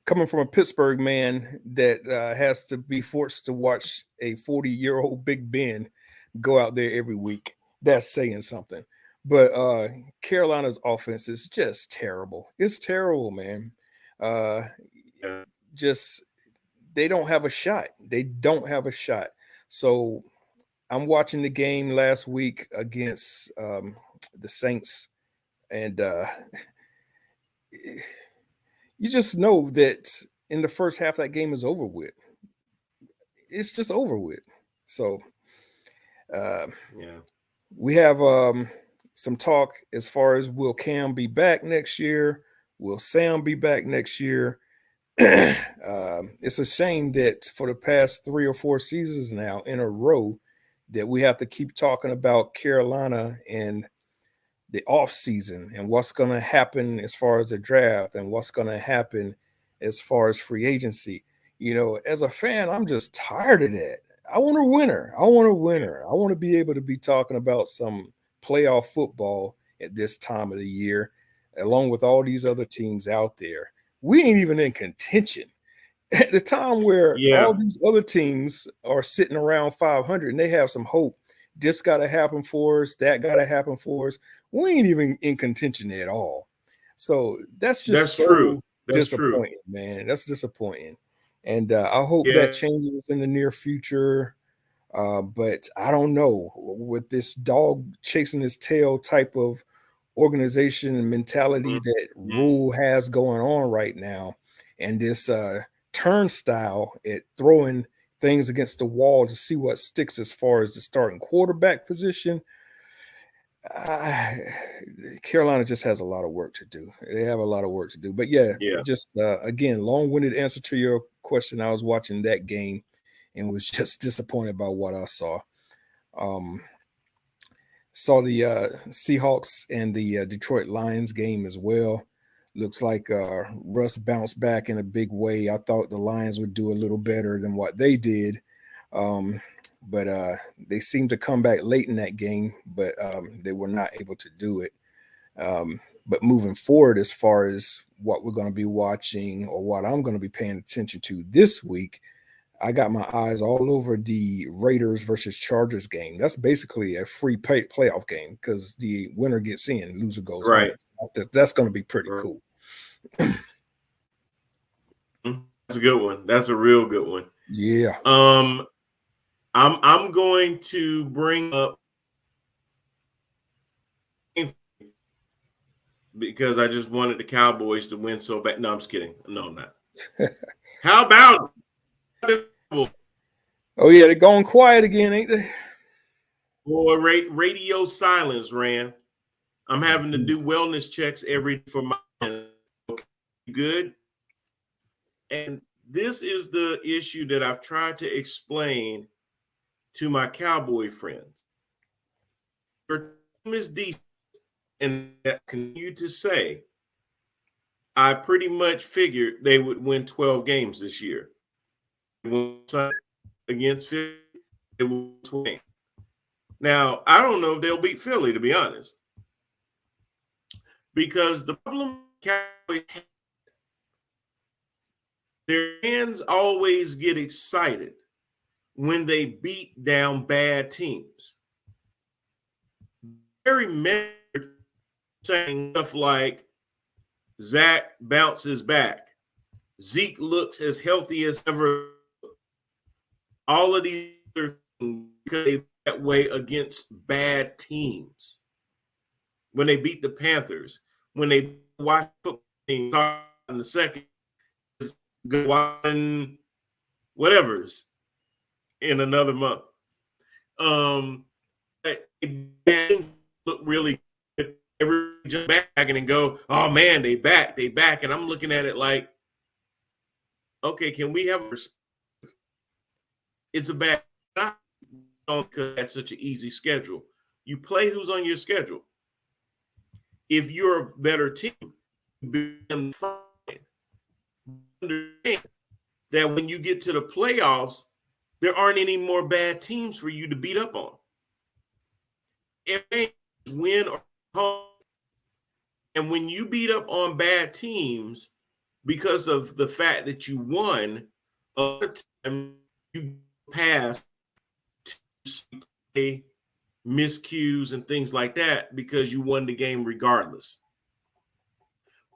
coming from a Pittsburgh man that has to be forced to watch a 40-year-old Big Ben go out there every week, that's saying something. But Carolina's offense is just terrible. It's terrible, man. Uh, just they don't have a shot. They don't have a shot. So I'm watching the game last week against the Saints, and you just know that in the first half that game is over with. It's just over with. So uh, yeah. we have some talk as far as will Cam be back next year? Will Sam be back next year? It's a shame that for the past 3 or 4 seasons now in a row that we have to keep talking about Carolina and the off season and what's going to happen as far as the draft and what's going to happen as far as free agency. You know, as a fan, I'm just tired of that. I want a winner. I want a winner. I want to be able to be talking about some playoff football at this time of the year, along with all these other teams out there. We ain't even in contention at the time where Yeah. all these other teams are sitting around 500 and they have some hope. This got to happen for us. That got to happen for us. We ain't even in contention at all. So that's just True. so That's true. disappointing, man. That's disappointing. And I hope that Yeah. changes in the near future. But I don't know, with this dog chasing his tail type of organization and mentality that Rule has going on right now, and this turnstile at throwing things against the wall to see what sticks as far as the starting quarterback position. Carolina just has a lot of work to do. They have a lot of work to do. But yeah, Yeah. just again, long-winded answer to your question. I was watching that game and was just disappointed by what I saw. Saw the Seahawks and the Detroit Lions game as well. Looks like Russ bounced back in a big way. I thought the Lions would do a little better than what they did. But they seemed to come back late in that game, but they were not able to do it. But moving forward, as far as what we're going to be watching or what I'm going to be paying attention to this week, I got my eyes all over the Raiders versus Chargers game. That's basically a free playoff game because the winner gets in, loser goes Right. home. That's going to be pretty cool. That's a good one. That's a real good one. Yeah. I'm going to bring up because I just wanted the Cowboys to win so bad. No, I'm just kidding. No, I'm not. How about? Oh yeah, they're going quiet again, ain't they? Boy, radio silence, Rand. I'm having to do wellness checks for my okay, good. And this is the issue that I've tried to explain to my Cowboy friends. Your team is decent, and that continue to say, I pretty much figured they would win 12 games this year. Against Philly, it will 20. Now, I don't know if they'll beat Philly, to be honest. Because the problem Cowboys have, their fans always get excited when they beat down bad teams. Very measured, saying stuff like Zach bounces back, Zeke looks as healthy as ever. All of these other things because that way against bad teams. When they beat the Panthers, when they watch football teams in the second go on whatever's in another month. It look really good. Every jump back and go, oh man, they back. And I'm looking at it like, okay, can we have a it's a bad shot because that's such an easy schedule. You play who's on your schedule. If you're a better team, understand that when you get to the playoffs, there aren't any more bad teams for you to beat up on. If they win or home, and when you beat up on bad teams because of the fact that you won, a lot of time you pass to miscues and things like that because you won the game regardless.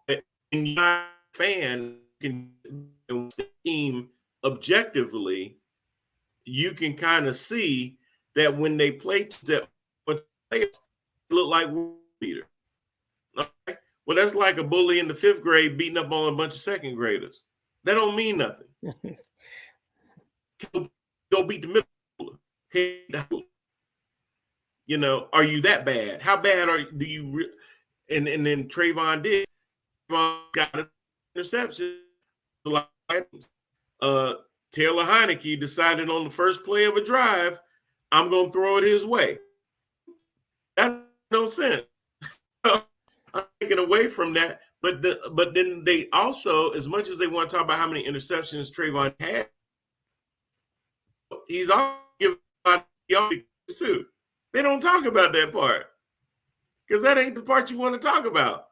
But when you're not a fan, can the team objectively, you can kind of see that when they play that look like leader. Okay? Well, that's like a bully in the 5th grade beating up on a bunch of 2nd graders. That don't mean nothing. Go beat the middle schooler. Okay? You know, are you that bad? How bad do you? And then Trayvon did. Trayvon got an interception. Taylor Heineke decided on the first play of a drive, I'm going to throw it his way. That makes no sense. I'm taking away from that. But then they also, as much as they want to talk about how many interceptions Trayvon had, he's all giving too. They don't talk about that part because that ain't the part you want to talk about.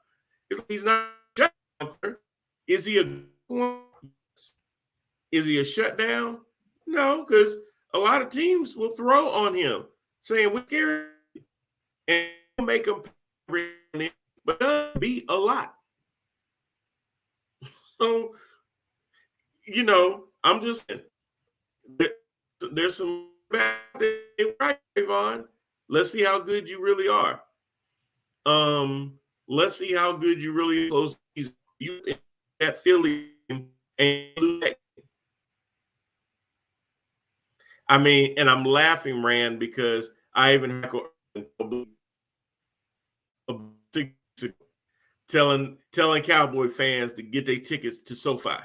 He's not a shutdown. Is he a shutdown? No, because a lot of teams will throw on him saying we care and make him pay, but doesn't beat a lot. So, you know, I'm just saying there's some bad right, Trayvon. Let's see how good you really are. Let's see how good you really close you in that Philly and I mean, and I'm laughing, Rand, because I even telling Cowboy fans to get their tickets to SoFi.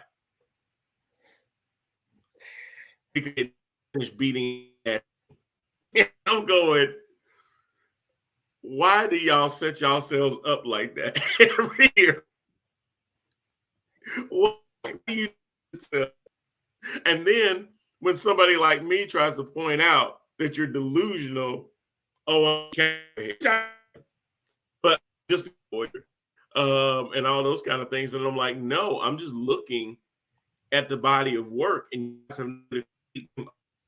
Because they finished beating that. I'm going, why do y'all set yourselves up like that every year? Why do you do this? And then when somebody like me tries to point out that you're delusional, oh, okay, but just and all those kind of things, and I'm like, no, I'm just looking at the body of work, and you guys have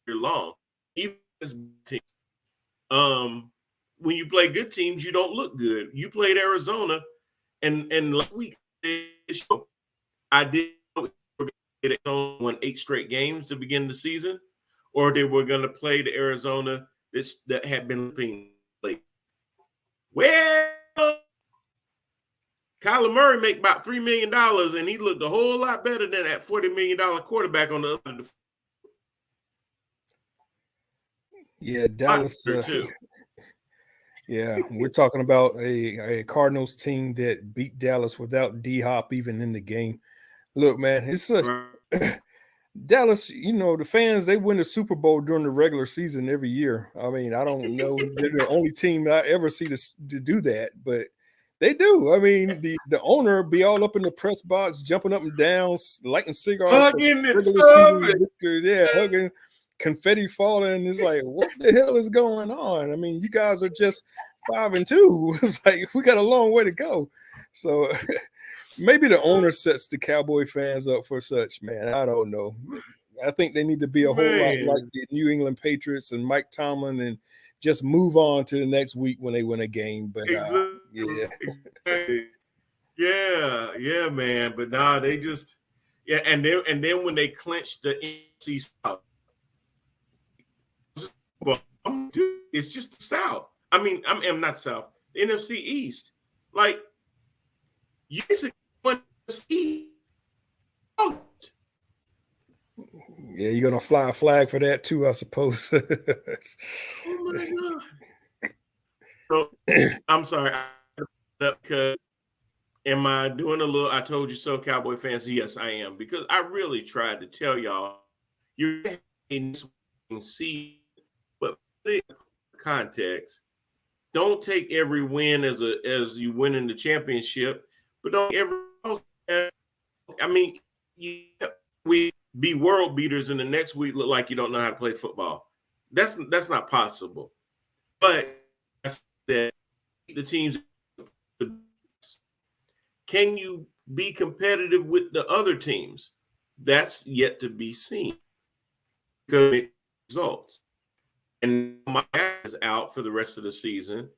long, even as teams. When you play good teams, you don't look good. You played Arizona, and last week I did it won 8 straight games to begin the season, or they were going to play the Arizona that had been played. Well, Kyler Murray make about $3 million, and he looked a whole lot better than that $40 million quarterback on the other. Yeah, Dallas too. Yeah, we're talking about a Cardinals team that beat Dallas without D-Hop even in the game. Look, man, it's Dallas, you know, the fans, they win the Super Bowl during the regular season every year. I mean, I don't know. They're the only team I ever see to do that, but they do. I mean, the owner be all up in the press box, jumping up and down, lighting cigars. Hugging it. Hugging, confetti falling. It's like, what the hell is going on? I mean, you guys are just 5-2. It's like, we got a long way to go. So maybe the owner sets the Cowboy fans up for such, man. I don't know. I think they need to be a whole lot like the New England Patriots and Mike Tomlin and just move on to the next week when they win a game. But yeah, man. But nah, they just and then when they clinched the NFC South, it's just the South. I mean, I'm not South, the NFC East. Like, you basically won the NFC. Yeah, you're gonna fly a flag for that too, I suppose. Oh my god! So I'm sorry, because am I doing a little? I told you so, Cowboy fans. Yes, I am, because I really tried to tell y'all you're in see, but put it in context. Don't take every win as you win in the championship, but don't every. I mean, we be world beaters, and the next week look like you don't know how to play football. That's not possible. But that the teams, can you be competitive with the other teams? That's yet to be seen. Because results, and my is out for the rest of the season.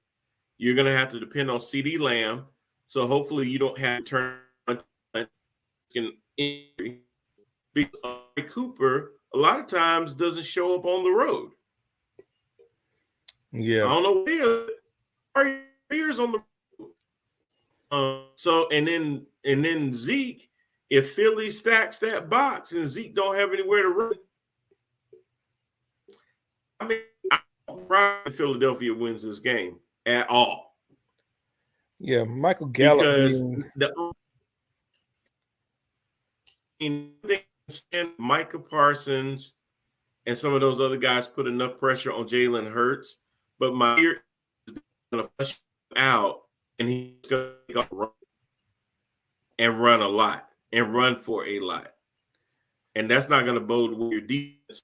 You're going to have to depend on CeeDee Lamb. So hopefully you don't have to turn injury. Because Cooper a lot of times doesn't show up on the road. Yeah, I don't know what it is. Years on the road. So and then Zeke, if Philly stacks that box and Zeke don't have anywhere to run, I mean, I don't ride Philadelphia wins this game at all. yeah. Michael Gallup Because being Micah Parsons and some of those other guys put enough pressure on Jalen Hurts, but my ear is going to flush him out, and he's going to run and run a lot and run for a lot, and that's not going to bode with your defense.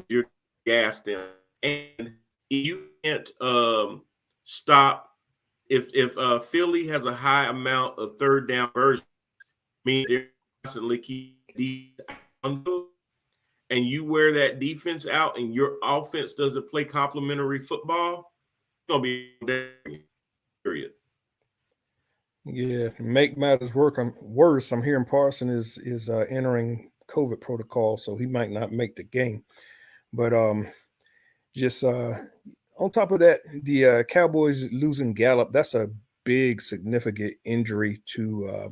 You're gassed in, and you can't stop if Philly has a high amount of third down versions, meaning they're constantly keep and you wear that defense out and your offense doesn't play complementary football, it's gonna be period. Yeah, make matters worse. I'm hearing Parson is entering COVID protocol, so he might not make the game. But just on top of that, the Cowboys losing Gallup, that's a big, significant injury to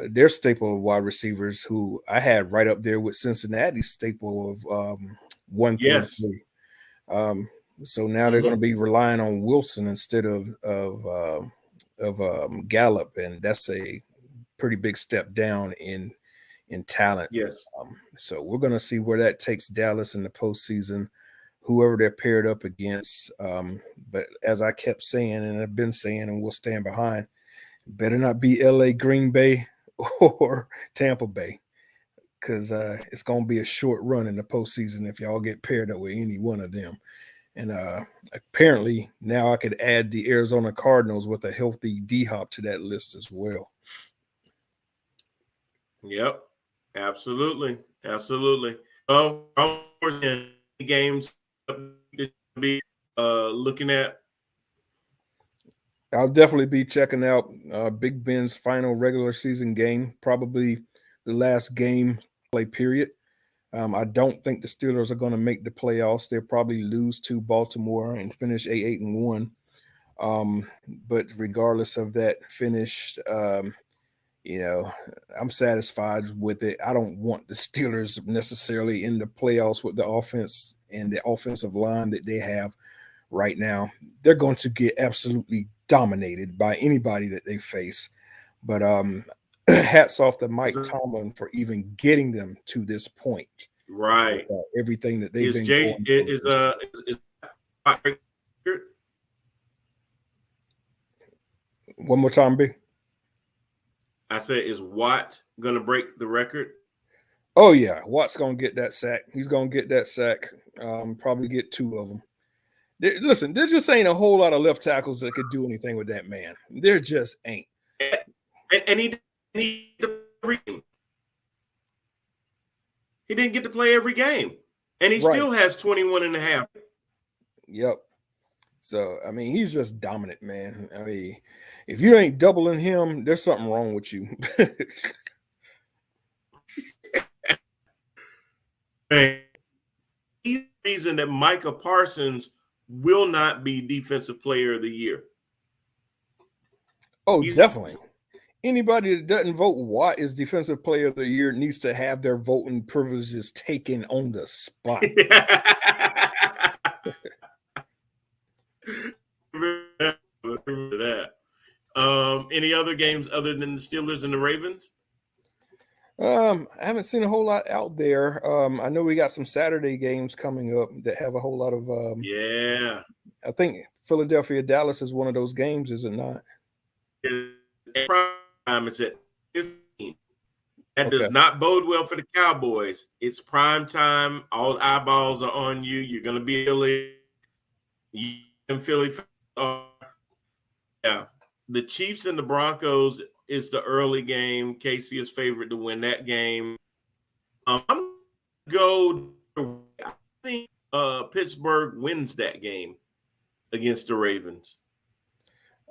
their staple of wide receivers, who I had right up there with Cincinnati's staple of 1 through Yes. 3. So now they're going to be relying on Wilson instead of Gallup, and that's a pretty big step down in talent. Yes. So we're going to see where that takes Dallas in the postseason, whoever they're paired up against. But as I kept saying, and I've been saying, and we'll stand behind, better not be LA, Green Bay, or Tampa Bay, because it's going to be a short run in the postseason if y'all get paired up with any one of them. And apparently now I could add the Arizona Cardinals with a healthy D-Hop to that list as well. Yep, absolutely, absolutely. Games to be looking at. I'll definitely be checking out Big Ben's final regular season game, probably the last game play period. I don't think the Steelers are going to make the playoffs. They'll probably lose to Baltimore and finish 8-1. But regardless of that finish, I'm satisfied with it. I don't want the Steelers necessarily in the playoffs with the offense and the offensive line that they have right now. They're going to get absolutely dominated by anybody that they face. But hats off to Mike Tomlin for even getting them to this point. Right. Everything that they've been going through. One more time, B. I said, is Watt going to break the record? Oh, yeah. Watt's going to get that sack. He's going to get that sack. Probably get 2 of them. Listen, there just ain't a whole lot of left tackles that could do anything with that man. There just ain't. And he didn't get to play every game. And he still has 21 and a half. Yep. So, I mean, he's just dominant, man. I mean, if you ain't doubling him, there's something wrong with you. He's the reason that Micah Parsons will not be Defensive Player of the Year. Oh, definitely. anybody that doesn't vote Watt as Defensive Player of the Year needs to have their voting privileges taken on the spot. That. Any other games other than the Steelers and the Ravens? I haven't seen a whole lot out there. I know we got some Saturday games coming up that have a whole lot of. Yeah. I think Philadelphia Dallas is one of those games, is it not? Prime, it's at 15. That does not bode well for the Cowboys. It's prime time. All eyeballs are on you. You're going to be Philly. You in Philly. Yeah. The Chiefs and the Broncos is the early game. KC is favored to win that game. I'm going to go. I think Pittsburgh wins that game against the Ravens.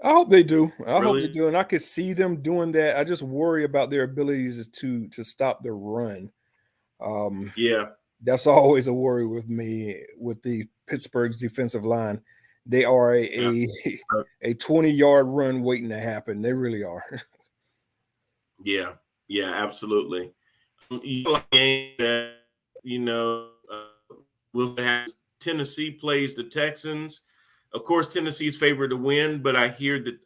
I hope they do. I hope they do, and I could see them doing that. I just worry about their abilities to stop the run. Yeah, that's always a worry with me with the Pittsburgh's defensive line. They are a 20-yard run waiting to happen. They really are. Yeah, absolutely. You know, we'll have Tennessee plays the Texans. Of course, Tennessee's favored to win, but I hear that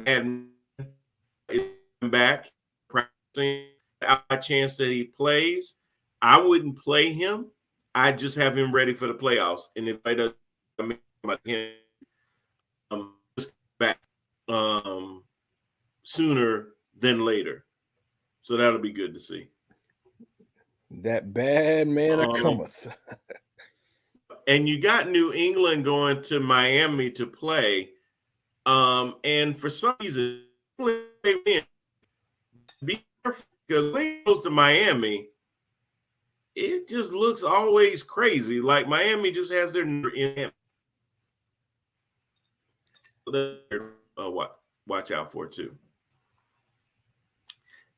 they had back practicing. A chance that he plays. I wouldn't play him. I just have him ready for the playoffs. And if I don't, back sooner than later. So that'll be good to see. That bad man cometh. And you got New England going to Miami to play. And for some reason, be careful because when he goes to Miami, it just looks always crazy. Like Miami just has their number in him. Watch out for it too.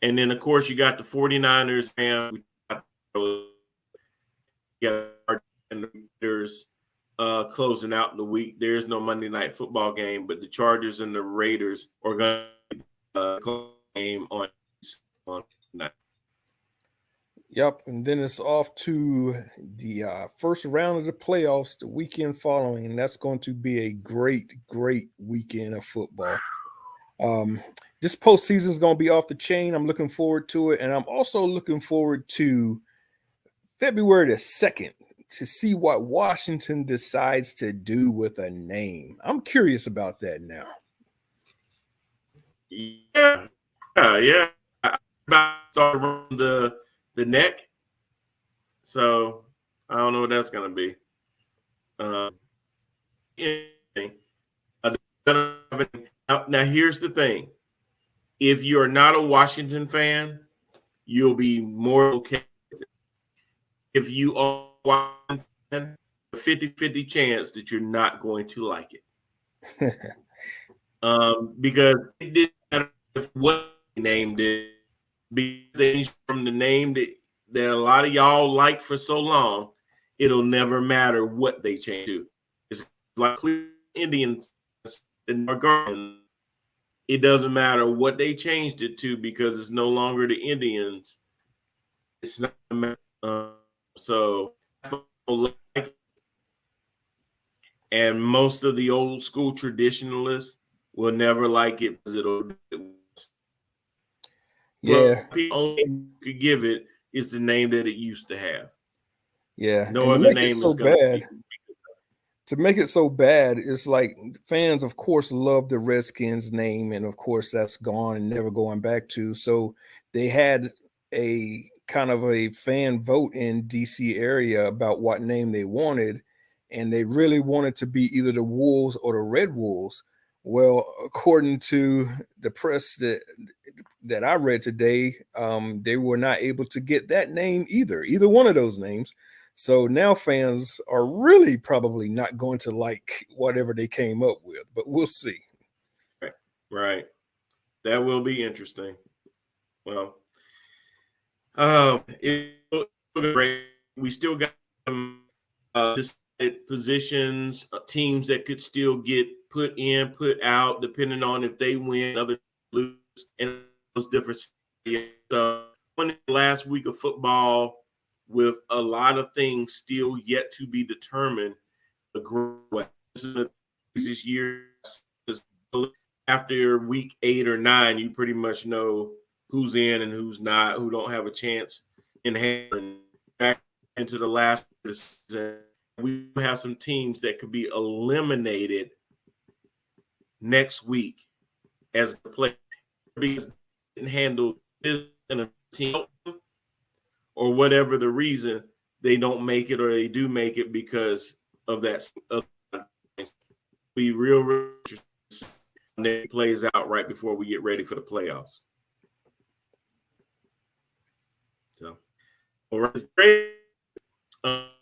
And then, of course, you got the 49ers and the Raiders closing out the week. There's no Monday night football game, but the Chargers and the Raiders are going to close the game on night. Yep, and then it's off to the first round of the playoffs the weekend following, and that's going to be a great, great weekend of football. This postseason is going to be off the chain. I'm looking forward to it, and I'm also looking forward to February the 2nd to see what Washington decides to do with a name. I'm curious about that now. Yeah. About to start around the neck. So I don't know what that's going to be. Now, here's the thing. If you're not a Washington fan, you'll be more okay with it. If you are a Washington fan, a 50-50 chance that you're not going to like it. Because it didn't matter what they named it, because from the name that a lot of y'all liked for so long, it'll never matter what they change to. It's like Cleveland Indians and Guardians. It doesn't matter what they changed it to because it's no longer the Indians. It's not so. And most of the old school traditionalists will never like it because it'll. Yeah, people only could give it is the name that it used to have. Yeah, no other name is bad. To make it so bad, it's like fans, of course, love the Redskins name, and of course, that's gone and never going back to. So they had a kind of a fan vote in DC area about what name they wanted, and they really wanted to be either the Wolves or the Red Wolves. Well, according to the press that I read today, they were not able to get that name either one of those names. So now fans are really probably not going to like whatever they came up with, but we'll see. Right. That will be interesting. Well, it's great. We still got some positions, teams that could still get put in, put out, depending on if they win, other lose. And those different. The last week of football, with a lot of things still yet to be determined. This year, after week 8 or 9, you pretty much know who's in and who's not, who don't have a chance in hand. Back into the last season, we have some teams that could be eliminated next week as the player because they didn't handle this in a team, or whatever the reason, they don't make it, or they do make it because of that. Be real interesting when it plays out right before we get ready for the playoffs. So, all right, great.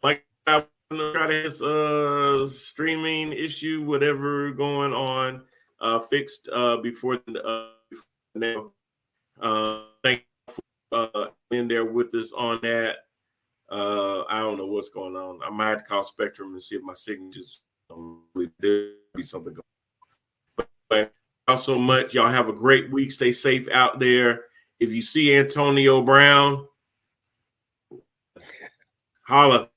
Like I got his streaming issue, whatever going on, fixed before now. Thank you for in there with us on that. I don't know what's going on. I might have to call Spectrum and see if my signatures there be something going on. But so much. Y'all have a great week. Stay safe out there. If you see Antonio Brown, holla.